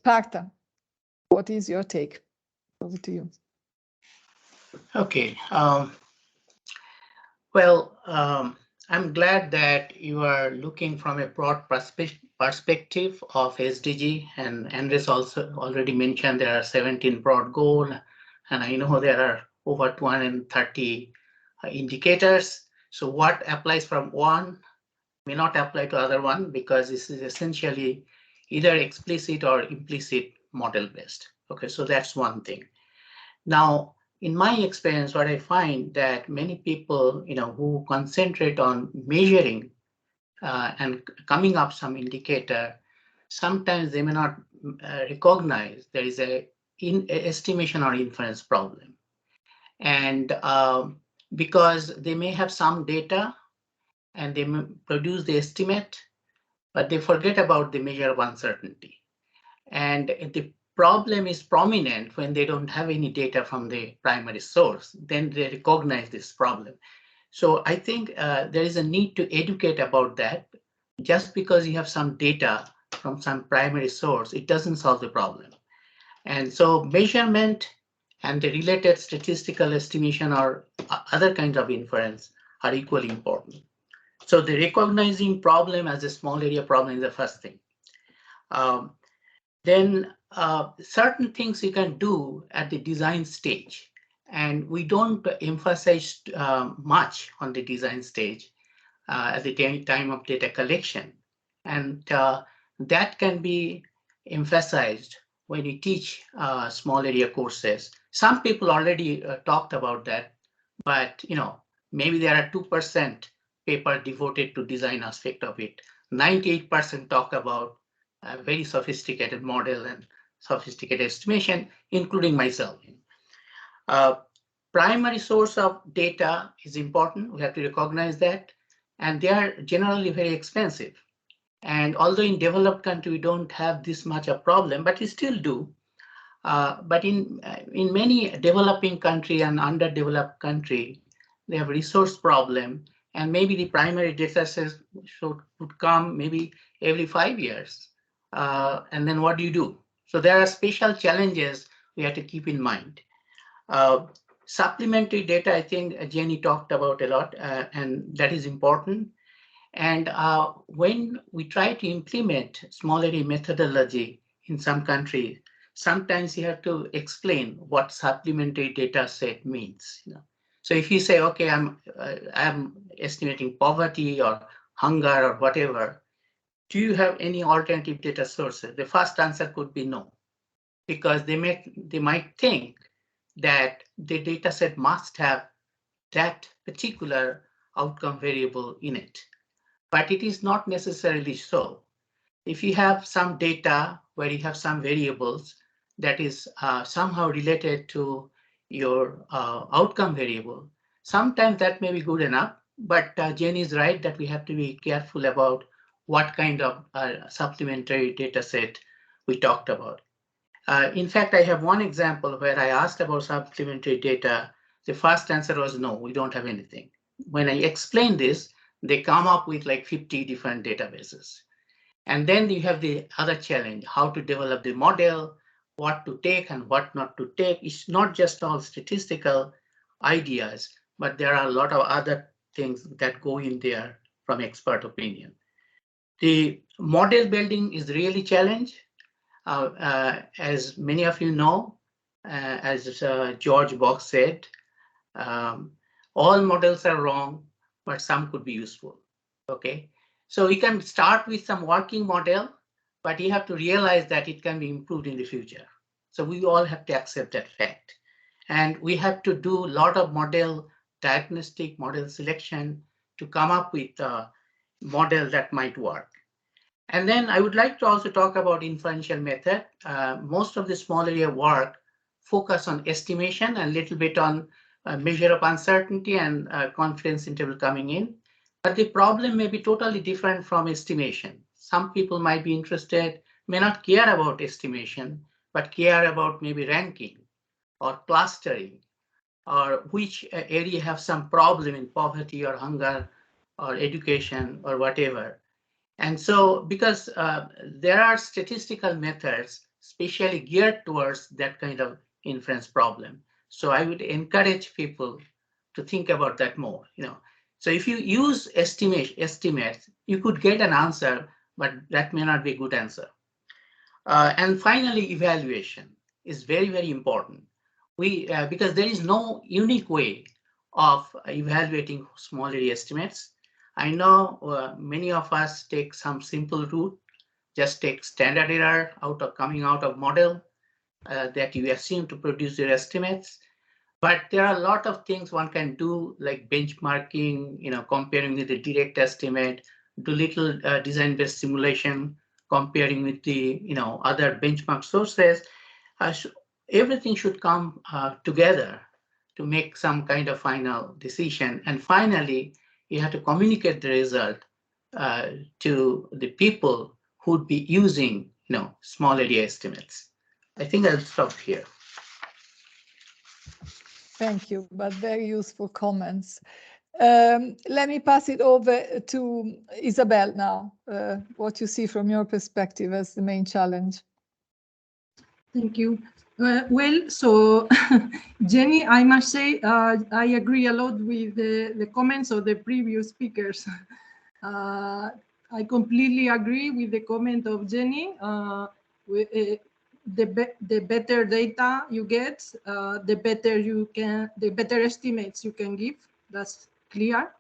Partha, what is your take? Over to you. Okay. I'm glad that you are looking from a broad perspective of SDG, and Andres also already mentioned there are 17 broad goals, and I know there are over 230 indicators. So what applies from one may not apply to other one, because this is essentially either explicit or implicit model based. Okay, so that's one thing. Now, in my experience, what I find that many people, who concentrate on measuring and coming up some indicator, sometimes they may not recognize there is a estimation or inference problem. And because they may have some data and they may produce the estimate, but they forget about the measure of uncertainty. And the problem is prominent when they don't have any data from the primary source, then they recognize this problem. So I think there is a need to educate about that. Just because you have some data from some primary source, it doesn't solve the problem. And so measurement and the related statistical estimation or other kinds of inference are equally important. So the recognizing problem as a small area problem is the first thing. Then certain things you can do at the design stage, and we don't emphasize much on the design stage at the time of data collection, and that can be emphasized when you teach small area courses. Some people already talked about that, but maybe there are 2% paper devoted to design aspect of it. 98% talk about a very sophisticated model and sophisticated estimation, including myself. Primary source of data is important. We have to recognize that, and they are generally very expensive. And although in developed country, we don't have this much a problem, but we still do. But in many developing country and underdeveloped country, they have resource problem, and maybe the primary data sets would come maybe every 5 years. And then what do you do? So there are special challenges we have to keep in mind. Supplementary data, I think Jenny talked about a lot, and that is important. And when we try to implement small area methodology in some countries, sometimes you have to explain what supplementary data set means. So if you say, okay, I'm estimating poverty or hunger or whatever, do you have any alternative data sources? The first answer could be no, because they might think that the data set must have that particular outcome variable in it. But it is not necessarily so. If you have some data where you have some variables that is somehow related to your outcome variable, sometimes that may be good enough, but Jenny is right that we have to be careful about what kind of supplementary data set we talked about. In fact, I have one example where I asked about supplementary data. The first answer was no, we don't have anything. When I explain this, they come up with like 50 different databases. And then you have the other challenge, how to develop the model, what to take and what not to take. It's not just all statistical ideas, but there are a lot of other things that go in there from expert opinion. The model building is really challenging. As many of you know, as George Box said, all models are wrong, but some could be useful. Okay, so you can start with some working model, but you have to realize that it can be improved in the future. So we all have to accept that fact. And we have to do a lot of model diagnostic, model selection to come up with a model that might work. And then I would like to also talk about inferential method. Most of the small area work focus on estimation and a little bit on measure of uncertainty and confidence interval coming in. But the problem may be totally different from estimation. Some people might be interested, may not care about estimation, but care about maybe ranking or clustering, or which area have some problem in poverty or hunger or education or whatever. And so because there are statistical methods specially geared towards that kind of inference problem. So I would encourage people to think about that more. So if you use estimates, you could get an answer, but that may not be a good answer. And finally, evaluation is very, very important. Because there is no unique way of evaluating small area estimates. I know many of us take some simple route, just take standard error coming out of model that you assume to produce your estimates. But there are a lot of things one can do, like benchmarking, comparing with the direct estimate, do little design-based simulation, comparing with the other benchmark sources. Everything should come together to make some kind of final decision. And finally, you have to communicate the result to the people who would be using small area estimates. I think I'll stop here. Thank you, but very useful comments. Let me pass it over to Isabel now, what you see from your perspective as the main challenge. Thank you. Well, so Jenny, I must say, I agree a lot with the comments of the previous speakers. I completely agree with the comment of Jenny. The better data you get, the better estimates you can give. That's clear.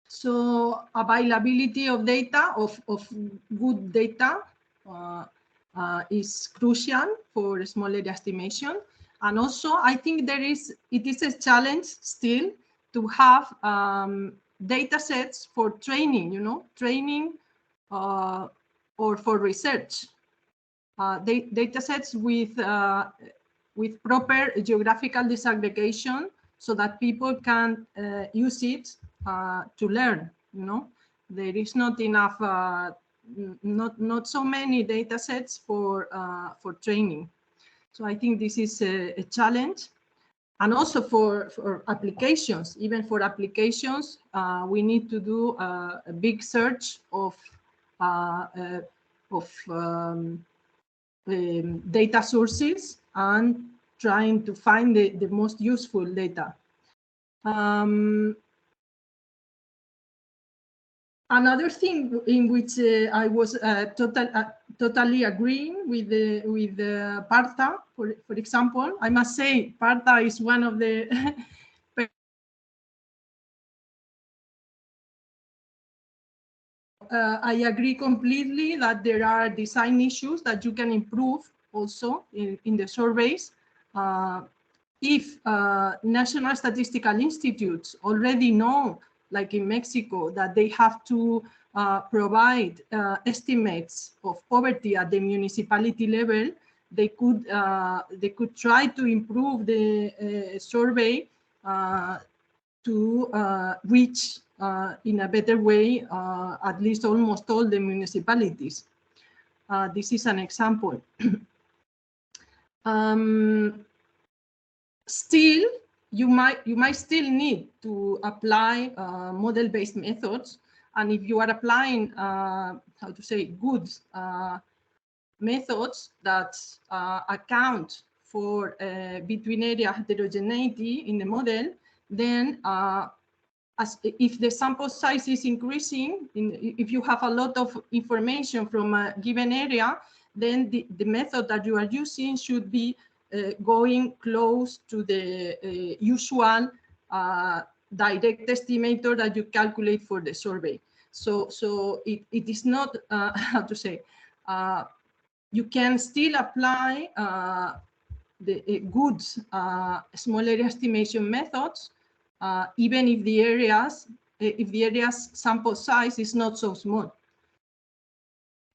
So availability of data, of good data, is crucial for small area estimation. And also, I think it is a challenge still to have data sets for training, training or for research. Data sets with proper geographical disaggregation so that people can use it to learn, There is not enough, not so many data sets for training. So I think this is a challenge. And also for applications, even for applications, we need to do a big search of data sources and trying to find the most useful data. Another thing in which I was totally agreeing with Partha, for example, I must say Partha is one of the I agree completely that there are design issues that you can improve also in the surveys. If national statistical institutes already know, like in Mexico, that they have to provide estimates of poverty at the municipality level, they could try to improve the survey to reach in a better way at least almost all the municipalities. This is an example. Still, you might still need to apply model-based methods, and if you are applying how to say good methods that account for between area heterogeneity in the model, then if the sample size is increasing, if you have a lot of information from a given area, then the method that you are using should be going close to the usual direct estimator that you calculate for the survey. So it is not, how to say, you can still apply the good small area estimation methods, even if the area's sample size is not so small.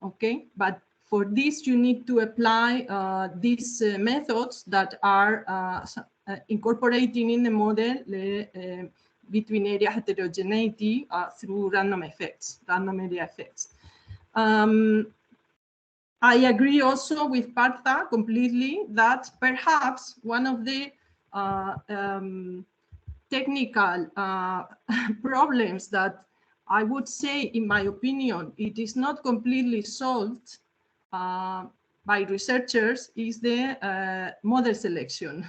Okay, but for this you need to apply these methods that are incorporating in the model the between area heterogeneity through random area effects. I agree also with Partha completely that perhaps one of the technical problems that I would say, in my opinion, it is not completely solved by researchers is the model selection,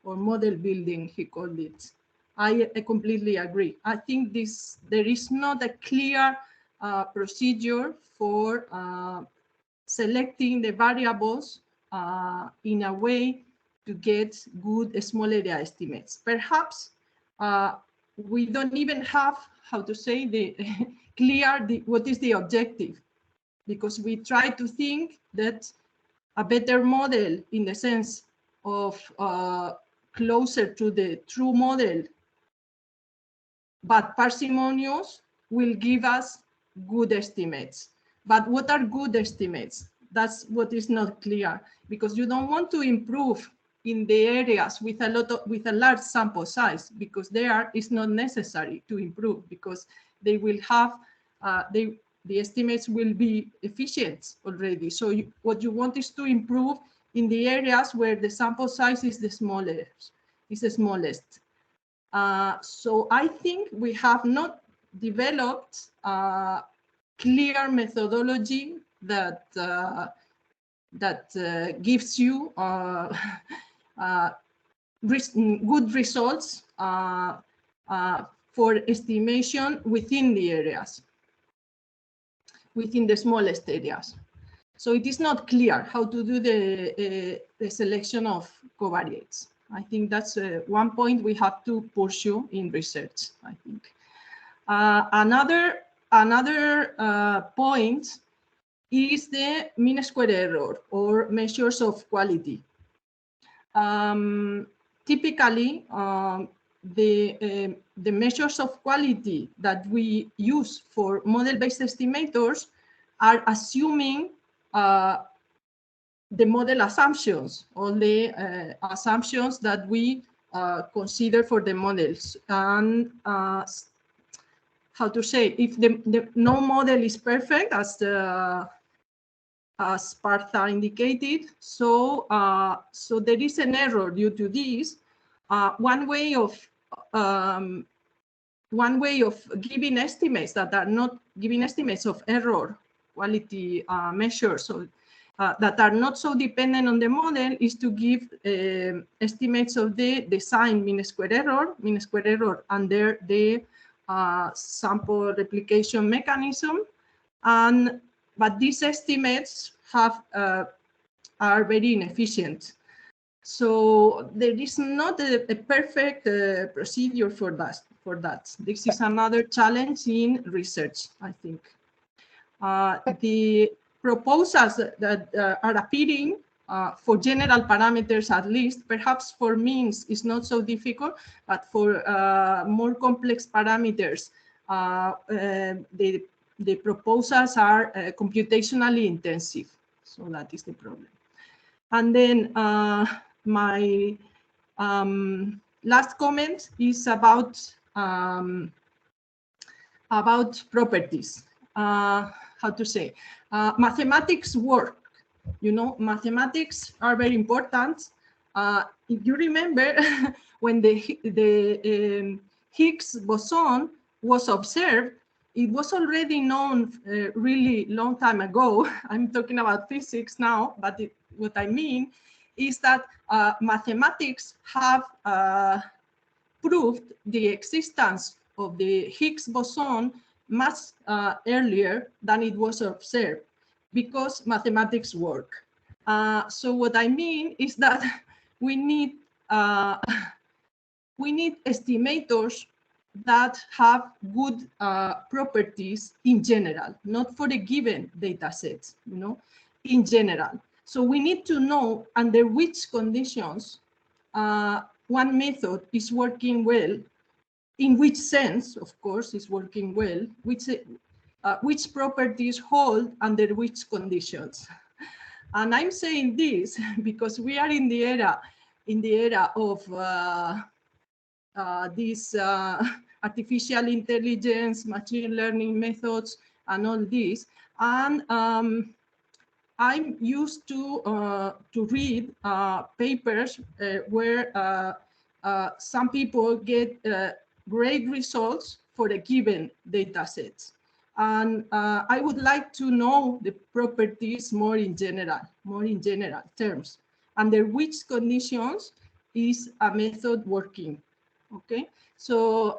or model building, he called it. I completely agree. I think there is not a clear procedure for selecting the variables in a way to get good small area estimates. Perhaps we don't even have, how to say, what is the objective, because we try to think that a better model in the sense of closer to the true model, but parsimonious, will give us good estimates. But what are good estimates? That's what is not clear, because you don't want to improve in the areas with a large sample size, because it's not necessary to improve, because they will have the estimates will be efficient already. So what you want is to improve in the areas where the sample size is the smallest. So I think we have not developed a clear methodology that gives you good results for estimation within the areas, within the smallest areas. So it is not clear how to do the selection of covariates. I think that's one point we have to pursue in research, I think. Another point is the mean square error, or measures of quality. Typically, the measures of quality that we use for model-based estimators are assuming the model assumptions, all the assumptions that we consider for the models. And how how to say, if no model is perfect, as Partha indicated, so there is an error due to this. One way of giving estimates that are not giving estimates of error quality measures, so that are not so dependent on the model, is to give estimates of the design mean square error under the sample replication mechanism. But these estimates are very inefficient. So there is not a perfect procedure for that. This is another challenge in research, I think. The proposals that are appearing for general parameters, at least, perhaps for means is not so difficult, but for more complex parameters, the proposals are computationally intensive. So that is the problem. And then my last comment is about properties. How to say? Mathematics work. You know, mathematics are very important. If you remember, when the Higgs boson was observed, it was already known really long time ago. I'm talking about physics now, but what I mean is that mathematics have proved the existence of the Higgs boson much earlier than it was observed, because mathematics work. So what I mean is that we need estimators that have good properties in general, not for a given data set, you know, in general. So we need to know under which conditions one method is working well, in which sense, of course, is working well, which properties hold under which conditions. And I'm saying this because we are in the era of these artificial intelligence, machine learning methods, and all this. And I'm used to read papers where some people get great results for a given data set. And I would like to know the properties more in general terms. Under which conditions is a method working? Okay, so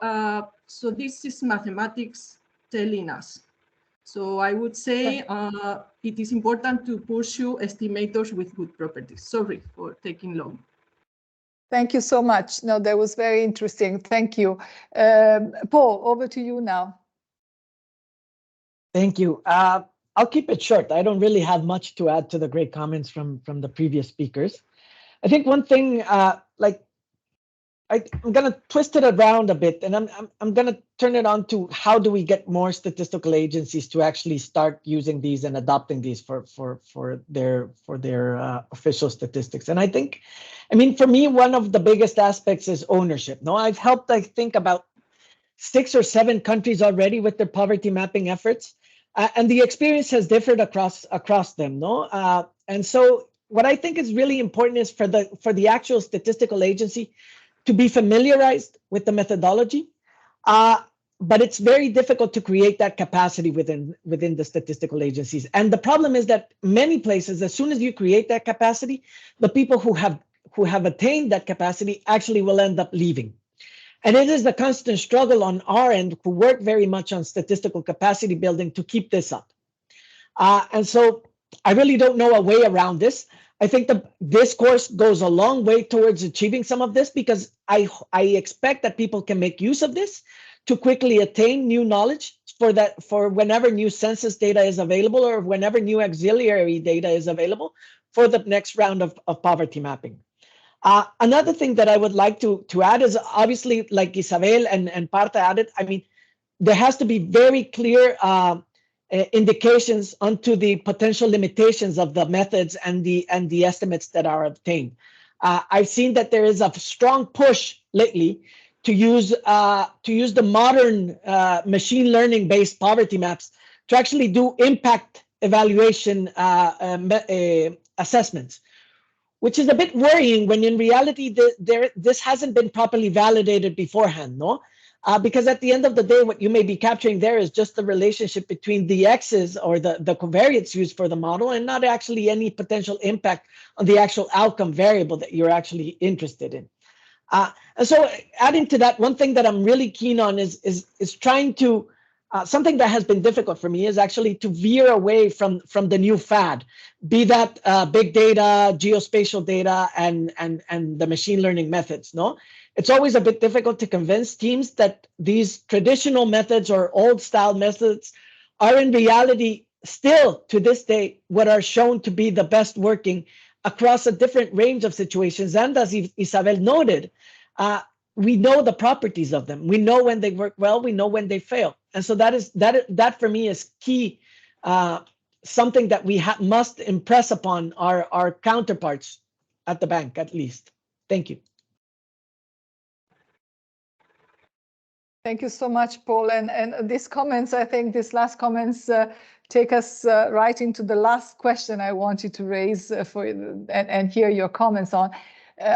so this is mathematics telling us. So I would say it is important to pursue estimators with good properties. Sorry for taking long. Thank you so much. No, that was very interesting. Thank you. Paul, over to you now. Thank you. I'll keep it short. I don't really have much to add to the great comments from the previous speakers. I think one thing, I'm going to twist it around a bit, and I'm going to turn it on to how do we get more statistical agencies to actually start using these and adopting these for their official statistics. And I think, I mean, for me, one of the biggest aspects is ownership. No, I've helped, I think, about 6 or 7 countries already with their poverty mapping efforts, and the experience has differed across them. No, and so what I think is really important is for the actual statistical agency to be familiarized with the methodology, but it's very difficult to create that capacity within the statistical agencies. And the problem is that many places, as soon as you create that capacity, the people who have attained that capacity actually will end up leaving. And it is the constant struggle on our end, who work very much on statistical capacity building, to keep this up. And so I really don't know a way around this. I think this course goes a long way towards achieving some of this, because I expect that people can make use of this to quickly attain new knowledge for whenever new census data is available, or whenever new auxiliary data is available for the next round of poverty mapping. Another thing that I would like to add is, obviously, like Isabel and Partha added, I mean, there has to be very clear indications onto the potential limitations of the methods and the estimates that are obtained. I've seen that there is a strong push lately to use the modern machine learning based poverty maps to actually do impact evaluation assessments, which is a bit worrying when in reality this hasn't been properly validated beforehand, no? Because at the end of the day, what you may be capturing there is just the relationship between the x's or the covariates used for the model, and not actually any potential impact on the actual outcome variable that you're actually interested in. And so adding to that, one thing that I'm really keen on is trying to, something that has been difficult for me is actually to veer away from the new fad, be that big data, geospatial data, and the machine learning methods, no? It's always a bit difficult to convince teams that these traditional methods or old style methods are in reality still to this day what are shown to be the best working across a different range of situations. And as Isabel noted, we know the properties of them. We know when they work well, we know when they fail. And so that for me is key, something that we must impress upon our counterparts at the bank, at least. Thank you. Thank you so much, Paul. And these comments, I think these last comments take us right into the last question I wanted to raise and hear your comments on.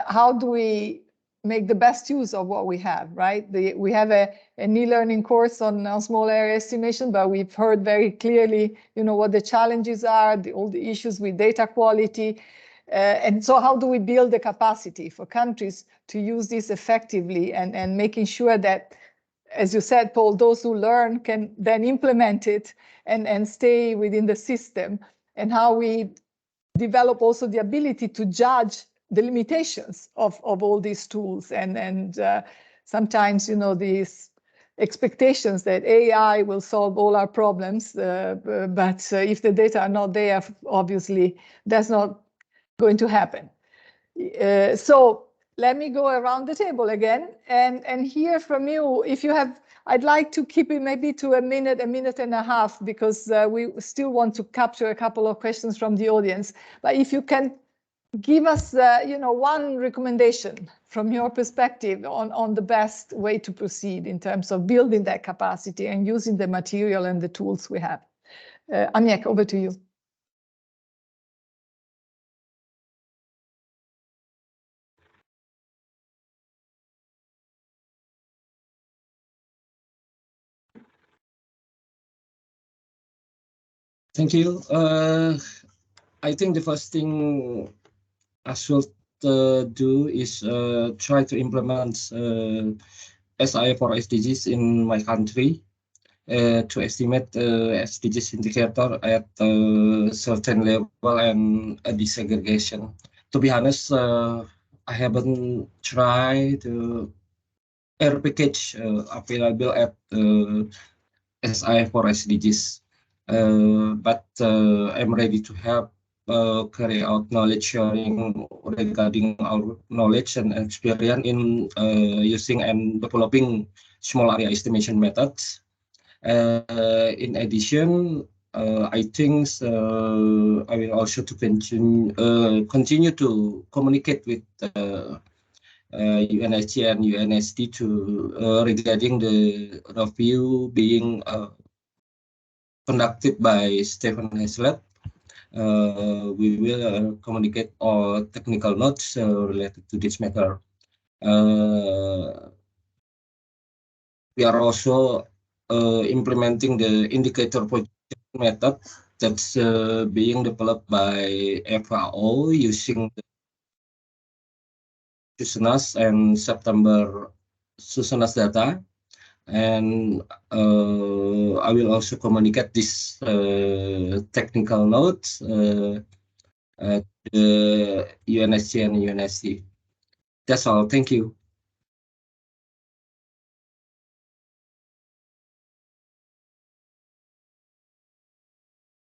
How do we make the best use of what we have, right? We have an e-learning course on small area estimation, but we've heard very clearly, what the challenges are, all the issues with data quality. And so how do we build the capacity for countries to use this effectively and making sure that, as you said, Paul, those who learn can then implement it and stay within the system, and how we develop also the ability to judge the limitations of all these tools and sometimes, these expectations that AI will solve all our problems, but if the data are not there, obviously that's not going to happen. So let me go around the table again and hear from you. If you have, I'd like to keep it maybe to a minute and a half, because we still want to capture a couple of questions from the audience. But if you can give us, one recommendation from your perspective on the best way to proceed in terms of building that capacity and using the material and the tools we have. Amiek, over to you. Thank you. I think the first thing I should do is try to implement SI for SDGs in my country to estimate SDGs indicator at a certain level and a desegregation. To be honest, I haven't tried air package available at SI for SDGs. But I'm ready to help carry out knowledge sharing regarding our knowledge and experience in using and developing small area estimation methods. In addition, I think I will also to continue to communicate with UNSC and UNSD to regarding the review being conducted by Stephen Hazlett. We will communicate all technical notes related to this matter. We are also implementing the indicator projection method that's being developed by FAO using the SUSNAS and September SUSNAS data. And I will also communicate this technical notes to the UNSC and UNSC. That's all. Thank you.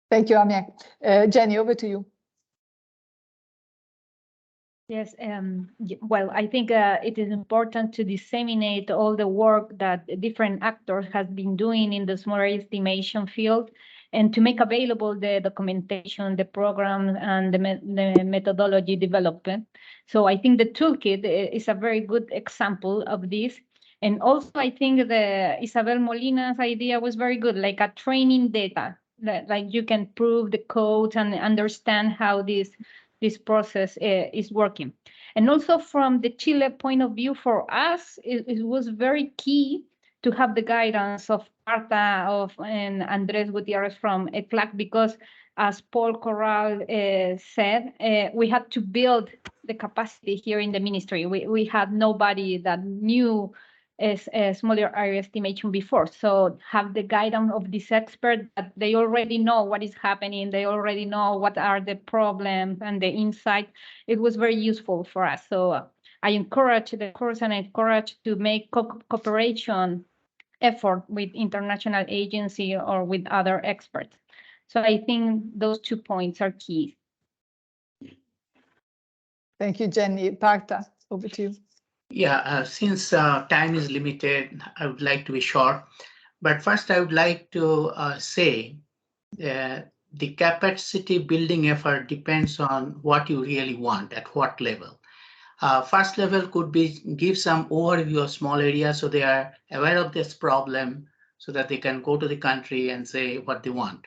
Thank you, Amiek. Jenny, over to you. Yes, well, I think it is important to disseminate all the work that different actors have been doing in the small area estimation field, and to make available the documentation, the program, and the methodology development. So I think the toolkit is a very good example of this. And also, I think the Isabel Molina's idea was very good, like a training data, that like you can prove the code and understand how this process is working. And also from the Chile point of view, for us, it was very key to have the guidance of Marta and Andres Gutierrez from ECLAC, because as Paul Corral said, we had to build the capacity here in the ministry. We had nobody that knew a smaller area estimation before. So have the guidance of this expert that they already know what is happening. They already know what are the problems and the insight. It was very useful for us. So I encourage the course and I encourage to make cooperation effort with international agency or with other experts. So I think those 2 points are key. Thank you, Jenny. Parta, over to you. Yeah, since time is limited, I would like to be short. But first, I would like to say the capacity building effort depends on what you really want, at what level. First level could be give some overview of small areas so they are aware of this problem so that they can go to the country and say what they want.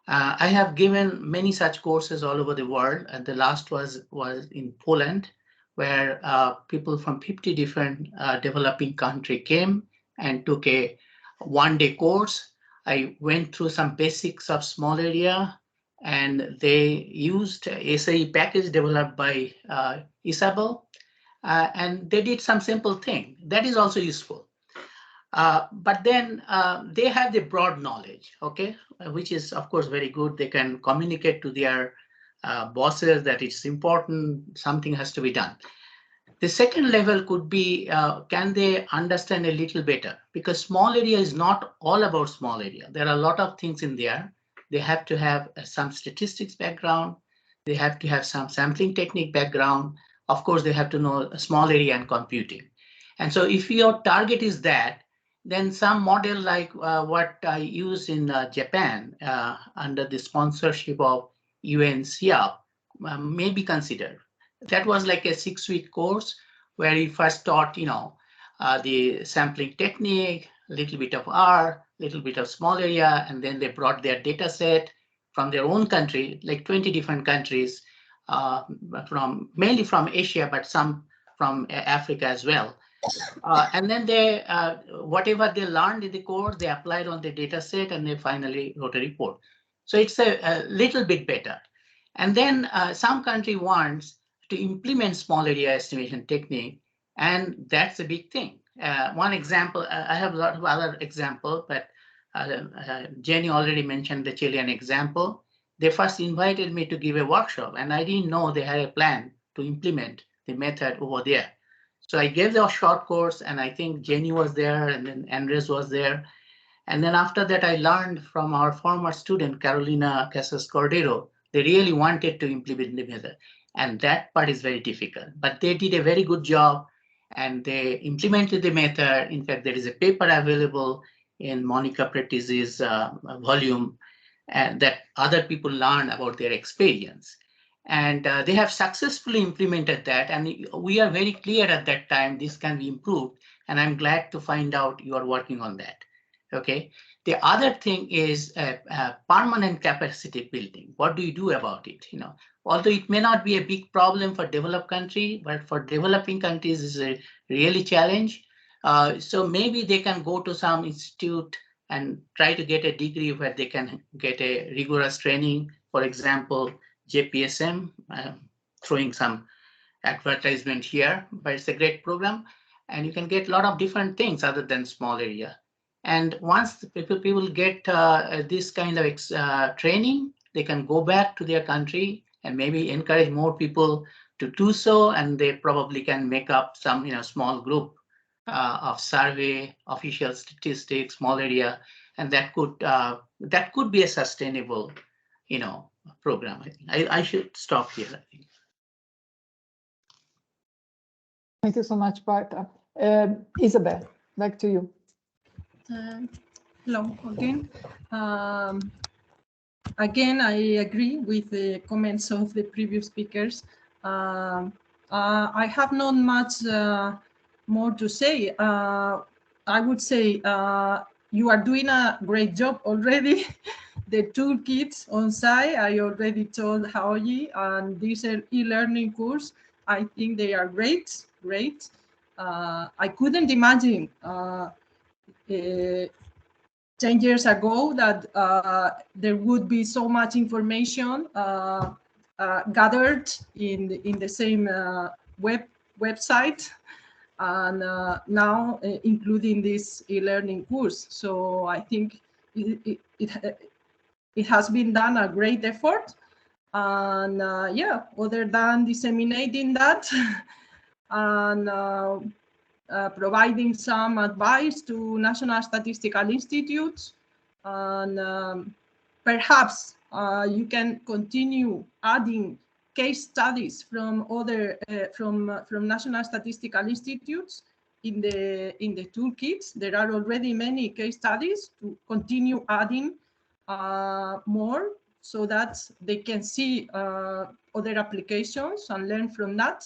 I have given many such courses all over the world, and the last was in Poland, where people from 50 different developing countries came and took a one-day course. I went through some basics of small area, and they used SAE package developed by Isabel, and they did some simple thing. That is also useful. But then they have the broad knowledge, okay, which is of course very good. They can communicate to their bosses that it's important, something has to be done. The second level could be, can they understand a little better? Because small area is not all about small area. There are a lot of things in there. They have to have some statistics background. They have to have some sampling technique background. Of course, they have to know a small area and computing. And so if your target is that, then some model like what I use in Japan under the sponsorship of UNCF may be considered. That was like a 6-week course where he first taught, the sampling technique, a little bit of R, a little bit of small area, and then they brought their data set from their own country, like 20 different countries, mainly from Asia, but some from Africa as well. And then they, whatever they learned in the course, they applied on the data set and they finally wrote a report. So it's a little bit better. And then some country wants to implement small area estimation technique, and that's a big thing. One example, I have a lot of other examples, but Jenny already mentioned the Chilean example. They first invited me to give a workshop, and I didn't know they had a plan to implement the method over there. So I gave the short course, and I think Jenny was there, and then Andres was there. And then after that, I learned from our former student, Carolina Casas Cordero, they really wanted to implement the method. And that part is very difficult, but they did a very good job and they implemented the method. In fact, there is a paper available in Monica Pretty's volume and that other people learn about their experience. And they have successfully implemented that. And we are very clear at that time, this can be improved. And I'm glad to find out you are working on that. Okay. The other thing is permanent capacity building. What do you do about it? Although it may not be a big problem for developed country, but for developing countries is a really challenge. So maybe they can go to some institute and try to get a degree where they can get a rigorous training. For example, JPSM, throwing some advertisement here, but it's a great program. And you can get a lot of different things other than small area. And once the people get this kind of training, they can go back to their country and maybe encourage more people to do so. And they probably can make up some small group of survey, official statistics, small area, and that could be a sustainable program. I think I should stop here, I think. Thank you so much, Parta. Isabel, back to you. Hello again. Again, I agree with the comments of the previous speakers. I have not much more to say. I would say you are doing a great job already. The toolkits on site, I already told Haoyi, and this e-learning course, I think they are great. I couldn't imagine 10 years ago that there would be so much information gathered in the same website, and now including this e-learning course. So I think it has been done a great effort, and yeah, other than disseminating that and providing some advice to national statistical institutes, and perhaps you can continue adding case studies from other from national statistical institutes in the toolkits. There are already many case studies to continue adding more, so that they can see other applications and learn from that.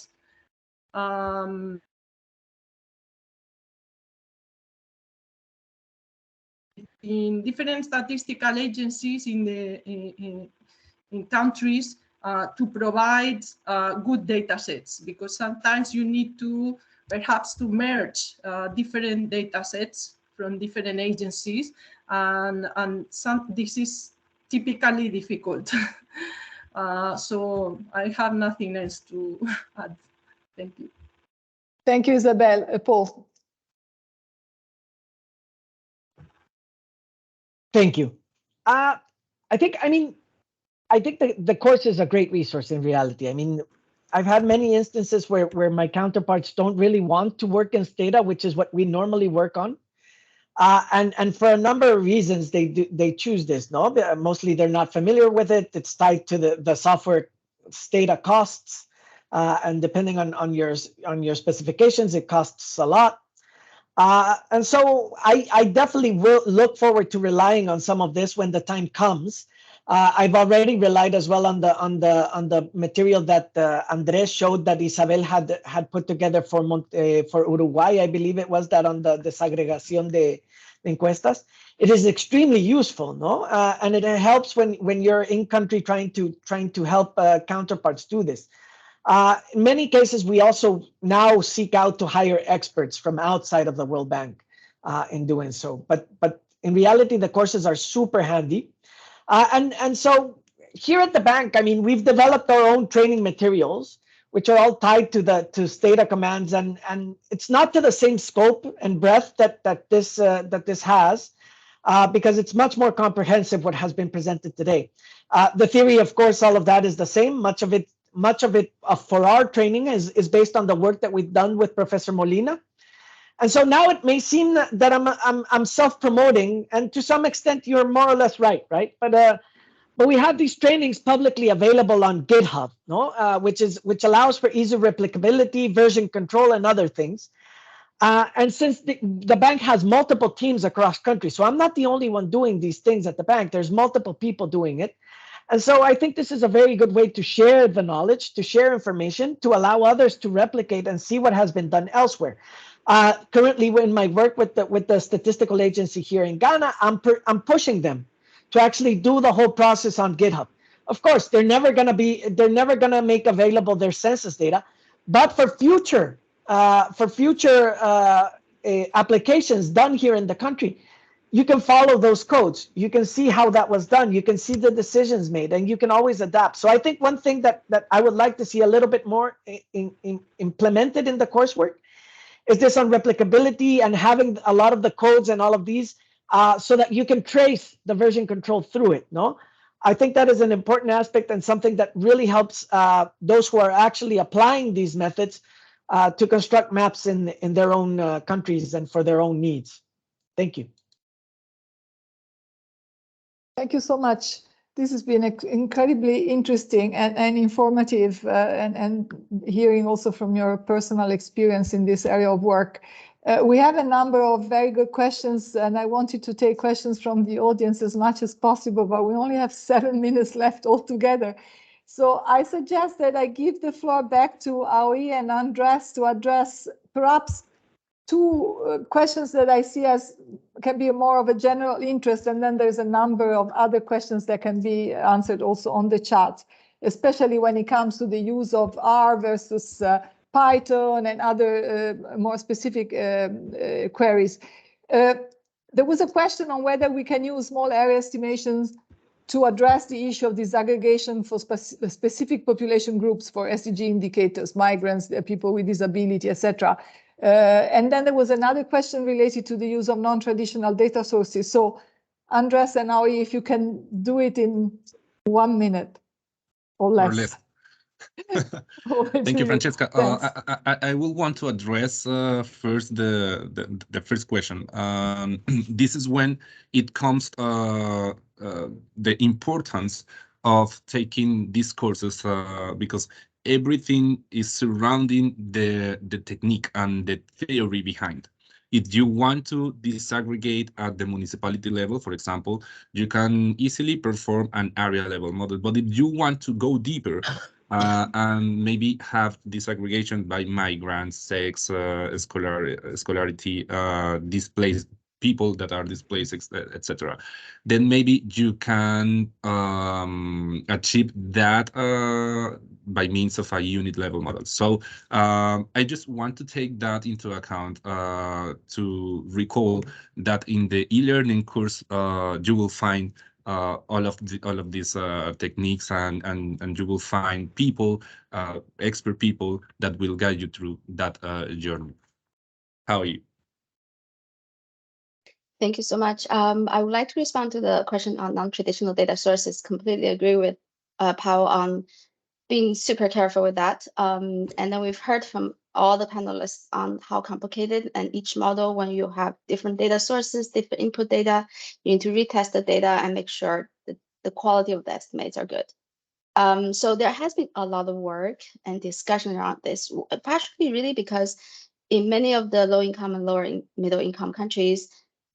In different statistical agencies in countries to provide good data sets, because sometimes you need to perhaps to merge different data sets from different agencies, and this is typically difficult. So I have nothing else to add. Thank you. Thank you, Isabel. Paul. Thank you. I think the course is a great resource in reality. I mean, I've had many instances where my counterparts don't really want to work in Stata, which is what we normally work on. And for a number of reasons, they choose this. No, mostly they're not familiar with it. It's tied to the software Stata costs, and depending on your specifications, it costs a lot. And so I definitely will look forward to relying on some of this when the time comes. I've already relied as well on the material that Andres showed that Isabel had put together for Uruguay. I believe it was that on the desagregación de encuestas. It is extremely useful, no? And it helps when you're in country trying to help counterparts do this. In many cases, we also now seek out to hire experts from outside of the World Bank in doing so. But in reality, the courses are super handy. And so here at the bank, I mean, we've developed our own training materials, which are all tied to Stata commands, and it's not to the same scope and breadth that this has, because it's much more comprehensive what has been presented today. The theory, of course, all of that is the same. Much of it for our training is based on the work that we've done with Professor Molina. And so now it may seem that I'm self-promoting, and to some extent you're more or less right? But we have these trainings publicly available on GitHub, no? Which allows for easy replicability, version control, and other things. And since the bank has multiple teams across countries, so I'm not the only one doing these things at the bank. There's multiple people doing it. And so I think this is a very good way to share the knowledge, to share information, to allow others to replicate and see what has been done elsewhere. Currently, in my work with the statistical agency here in Ghana, I'm pushing them to actually do the whole process on GitHub. Of course, they're never gonna make available their census data, but for future applications done here in the country, you can follow those codes. You can see how that was done. You can see the decisions made, and you can always adapt. So I think one thing that I would like to see a little bit more implemented in the coursework is this on replicability and having a lot of the codes and all of these so that you can trace the version control through it, no? I think that is an important aspect and something that really helps those who are actually applying these methods to construct maps in their own countries and for their own needs. Thank you. Thank you so much. This has been incredibly interesting and informative, and hearing also from your personal experience in this area of work. We have a number of very good questions, and I wanted to take questions from the audience as much as possible, but we only have 7 minutes left altogether. So I suggest that I give the floor back to Aoi and Andres to address perhaps two questions that I see as can be more of a general interest, and then there's a number of other questions that can be answered also on the chat, especially when it comes to the use of R versus Python and other more specific queries. There was a question on whether we can use small area estimations to address the issue of disaggregation for specific population groups for SDG indicators, migrants, people with disability, etc. And then there was another question related to the use of non-traditional data sources. So Andres and Aoi, if you can do it in 1 minute or less. Thank you, Francesca. I will want to address first the first question. This is when it comes the importance of taking these courses because everything is surrounding the technique and the theory behind. If you want to disaggregate at the municipality level, for example, you can easily perform an area level model. But if you want to go deeper and maybe have disaggregation by migrants, sex, scholarity, displaced people that are displaced, etc., then maybe you can achieve that by means of a unit level model. So I just want to take that into account to recall that in the e-learning course you will find all of these techniques and you will find people, expert people that will guide you through that journey. How are you? Thank you so much. I would like to respond to the question on non-traditional data sources. Completely agree with Pao on being super careful with that. And then we've heard from all the panelists on how complicated and each model, when you have different data sources, different input data, you need to retest the data and make sure that the quality of the estimates are good. So there has been a lot of work and discussion around this, partially really because in many of the low-income and middle-income countries,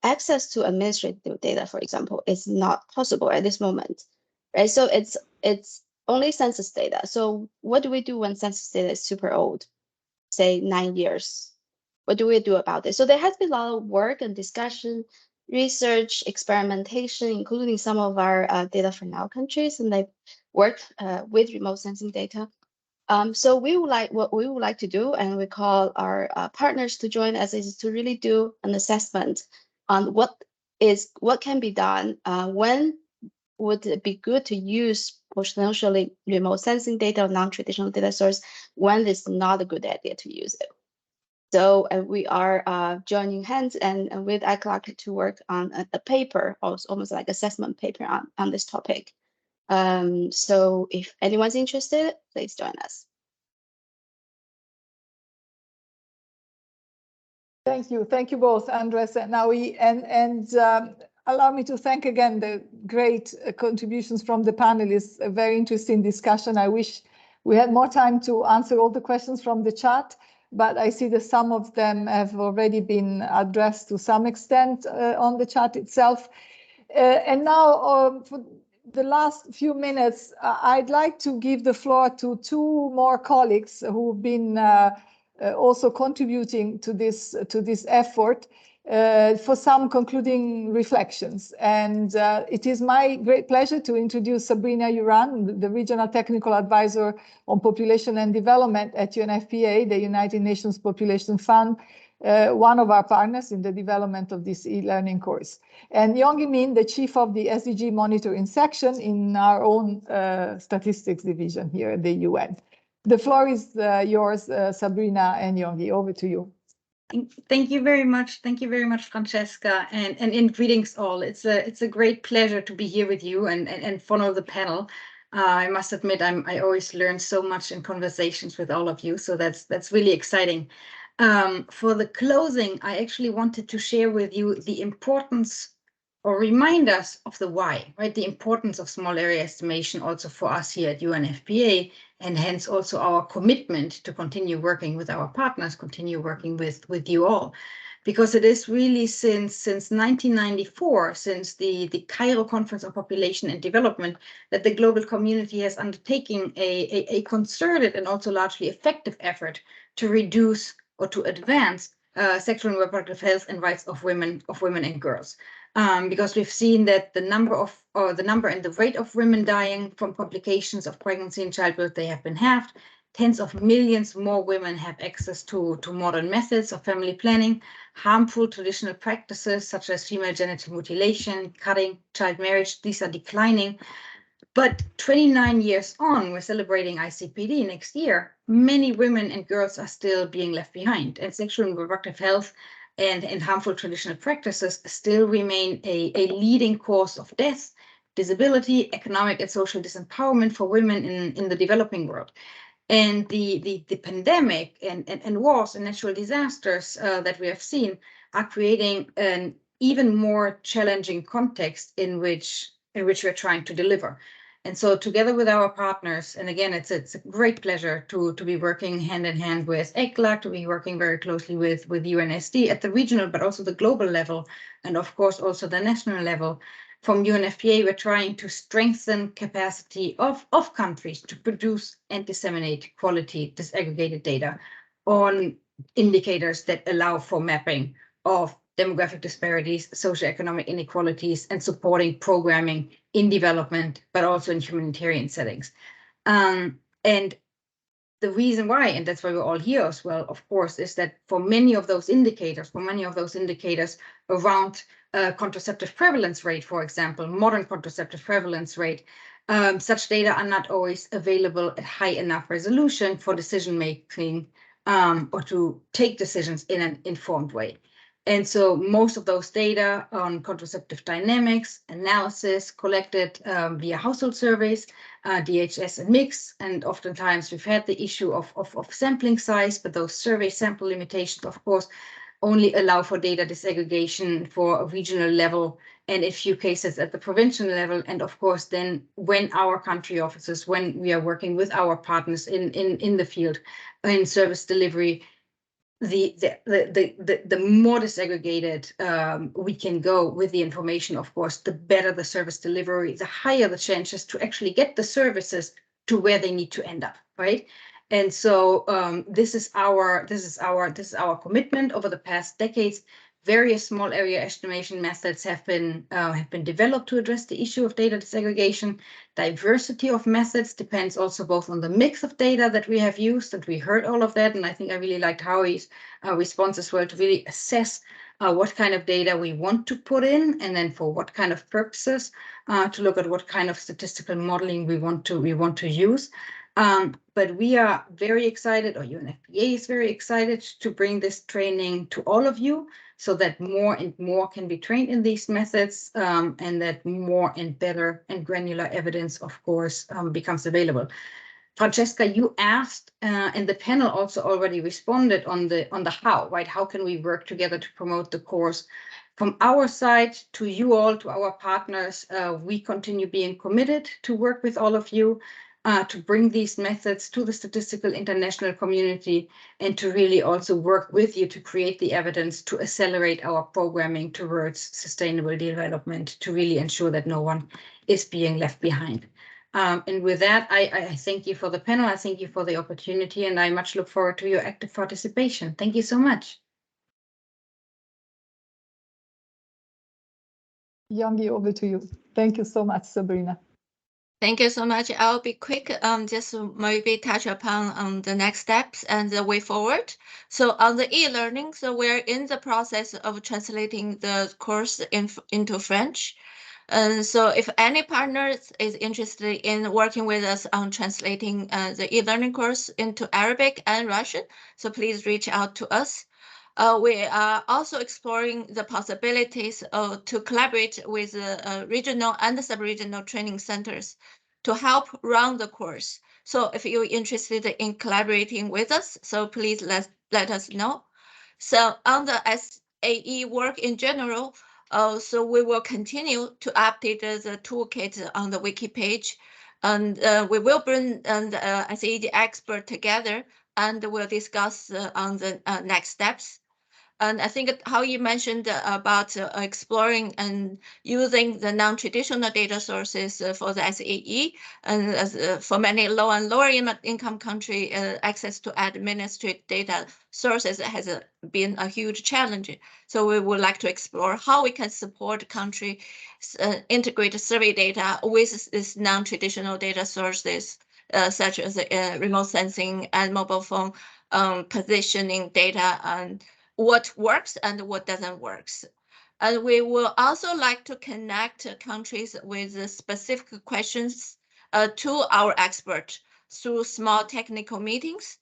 access to administrative data, for example, is not possible at this moment, right? So it's only census data. So what do we do when census data is super old, say 9 years? What do we do about this? So there has been a lot of work and discussion, research, experimentation, including some of our data for now countries, and they've worked with remote sensing data. So what we would like to do, and we call our partners to join us, is to really do an assessment on what can be done, when would it be good to use potentially remote sensing data or non-traditional data source, when it's not a good idea to use it. So we are joining hands and with eClerk to work on a paper, almost like assessment paper on this topic. So if anyone's interested, please join us. Thank you both, Andres and Aoi, and allow me to thank again the great contributions from the panelists. A very interesting discussion. I wish we had more time to answer all the questions from the chat, but I see that some of them have already been addressed to some extent on the chat itself. And now for the last few minutes, I'd like to give the floor to two more colleagues who've been also contributing to this effort for some concluding reflections. And it is my great pleasure to introduce Sabrina Uran, the Regional Technical Advisor on Population and Development at UNFPA, the United Nations Population Fund, one of our partners in the development of this e-learning course. And Yonggi Min, the Chief of the SDG Monitoring Section in our own statistics division here at the UN. The floor is yours, Sabrina and Yonggi. Over to you. Thank you very much. Thank you very much, Francesca, and in greetings all. It's a great pleasure to be here with you and follow the panel. I must admit, I always learn so much in conversations with all of you, so that's really exciting. For the closing, I actually wanted to share with you the importance or remind us of the why, right? The importance of small area estimation also for us here at UNFPA, and hence also our commitment to continue working with our partners, continue working with you all. Because it is really since 1994, since the Cairo Conference on Population and Development, that the global community has undertaken a concerted and also largely effective effort to reduce or to advance sexual and reproductive health and rights of women and girls. Because we've seen that the number and the rate of women dying from complications of pregnancy and childbirth, they have been halved. Tens of millions more women have access to modern methods of family planning. Harmful traditional practices such as female genital mutilation, cutting, child marriage, these are declining. But 29 years on, we're celebrating ICPD next year, many women and girls are still being left behind, and sexual and reproductive health and harmful traditional practices still remain a leading cause of death, disability, economic and social disempowerment for women in the developing world. And the pandemic and wars and natural disasters that we have seen are creating an even more challenging context in which we're trying to deliver. And so together with our partners, and again, it's a great pleasure to be working hand in hand with eCLAC, to be working very closely with UNSD at the regional, but also the global level, and of course also the national level. From UNFPA, we're trying to strengthen capacity of countries to produce and disseminate quality disaggregated data on indicators that allow for mapping of demographic disparities, socioeconomic inequalities, and supporting programming in development, but also in humanitarian settings. And the reason why, and that's why we're all here as well, of course, is that for many of those indicators around contraceptive prevalence rate, for example, modern contraceptive prevalence rate, such data are not always available at high enough resolution for decision making or to take decisions in an informed way. And so most of those data on contraceptive dynamics analysis collected via household surveys, DHS and mix, and oftentimes we've had the issue of sampling size, but those survey sample limitations, of course, only allow for data disaggregation for a regional level and in few cases at the provincial level. And of course, then when our country offices, when we are working with our partners in the field, in service delivery, the more disaggregated we can go with the information, of course, the better the service delivery, the higher the chances to actually get the services to where they need to end up, right? And so this is our commitment over the past decades. Various small area estimation methods have been developed to address the issue of data disaggregation. Diversity of methods depends also both on the mix of data that we have used, and we heard all of that. And I think I really liked Howie's response as well to really assess what kind of data we want to put in, and then for what kind of purposes, to look at what kind of statistical modeling we want to use. But we are very excited, or UNFPA is very excited to bring this training to all of you so that more and more can be trained in these methods and that more and better and granular evidence, of course, becomes available. Francesca, you asked, and the panel also already responded on the how, right? How can we work together to promote the course? From our side to you all, to our partners, we continue being committed to work with all of you to bring these methods to the statistical international community and to really also work with you to create the evidence to accelerate our programming towards sustainable development to really ensure that no one is being left behind. And with that, I thank you for the panel. I thank you for the opportunity, and I much look forward to your active participation. Thank you so much. Youngie, over to you. Thank you so much, Sabrina. Thank you so much. I'll be quick, just maybe touch upon the next steps and the way forward. So on the e-learning, so we're in the process of translating the course into French. And so if any partners is interested in working with us on translating the e-learning course into Arabic and Russian, so please reach out to us. We are also exploring the possibilities to collaborate with regional and sub-regional training centers to help run the course. So if you're interested in collaborating with us, so please let us know. So on the SAE work in general, so we will continue to update the toolkit on the wiki page, and we will bring the SAE expert together, and we'll discuss on the next steps. And I think how you mentioned about exploring and using the non-traditional data sources for the SAE, and for many low and lower income country, access to administrative data sources has been a huge challenge. So we would like to explore how we can support country integrate survey data with these non-traditional data sources, such as remote sensing and mobile phone positioning data, and what works and what doesn't work. And we will also like to connect countries with specific questions to our expert through small technical meetings.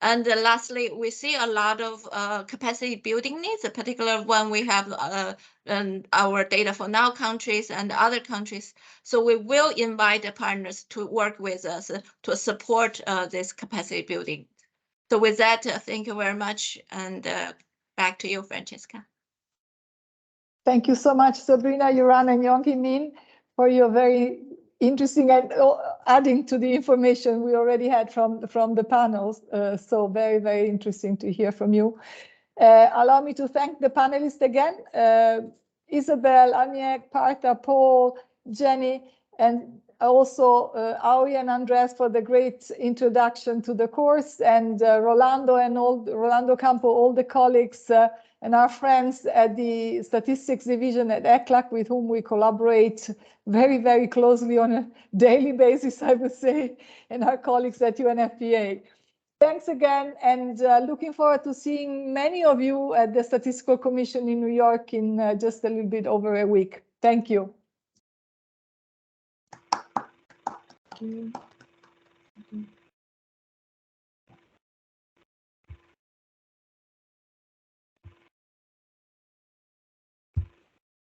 And lastly, we see a lot of capacity building needs, particularly when we have our data for now countries and other countries. So we will invite the partners to work with us to support this capacity building. So with that, thank you very much. And back to you, Francesca. Thank you so much, Sabrina, Yuran, and Yonghi Min, for your very interesting and adding to the information we already had from the panels. So very, very interesting to hear from you. Allow me to thank the panelists again, Isabel, Aniek, Partha, Paul, Jenny, and also Aoi and Andres for the great introduction to the course, and Rolando and Rolando Campo, all the colleagues and our friends at the Statistics Division at ECLAC, with whom we collaborate very, very closely on a daily basis, I would say, and our colleagues at UNFPA. Thanks again, and looking forward to seeing many of you at the Statistical Commission in New York in just a little bit over a week. Thank you. Thank you.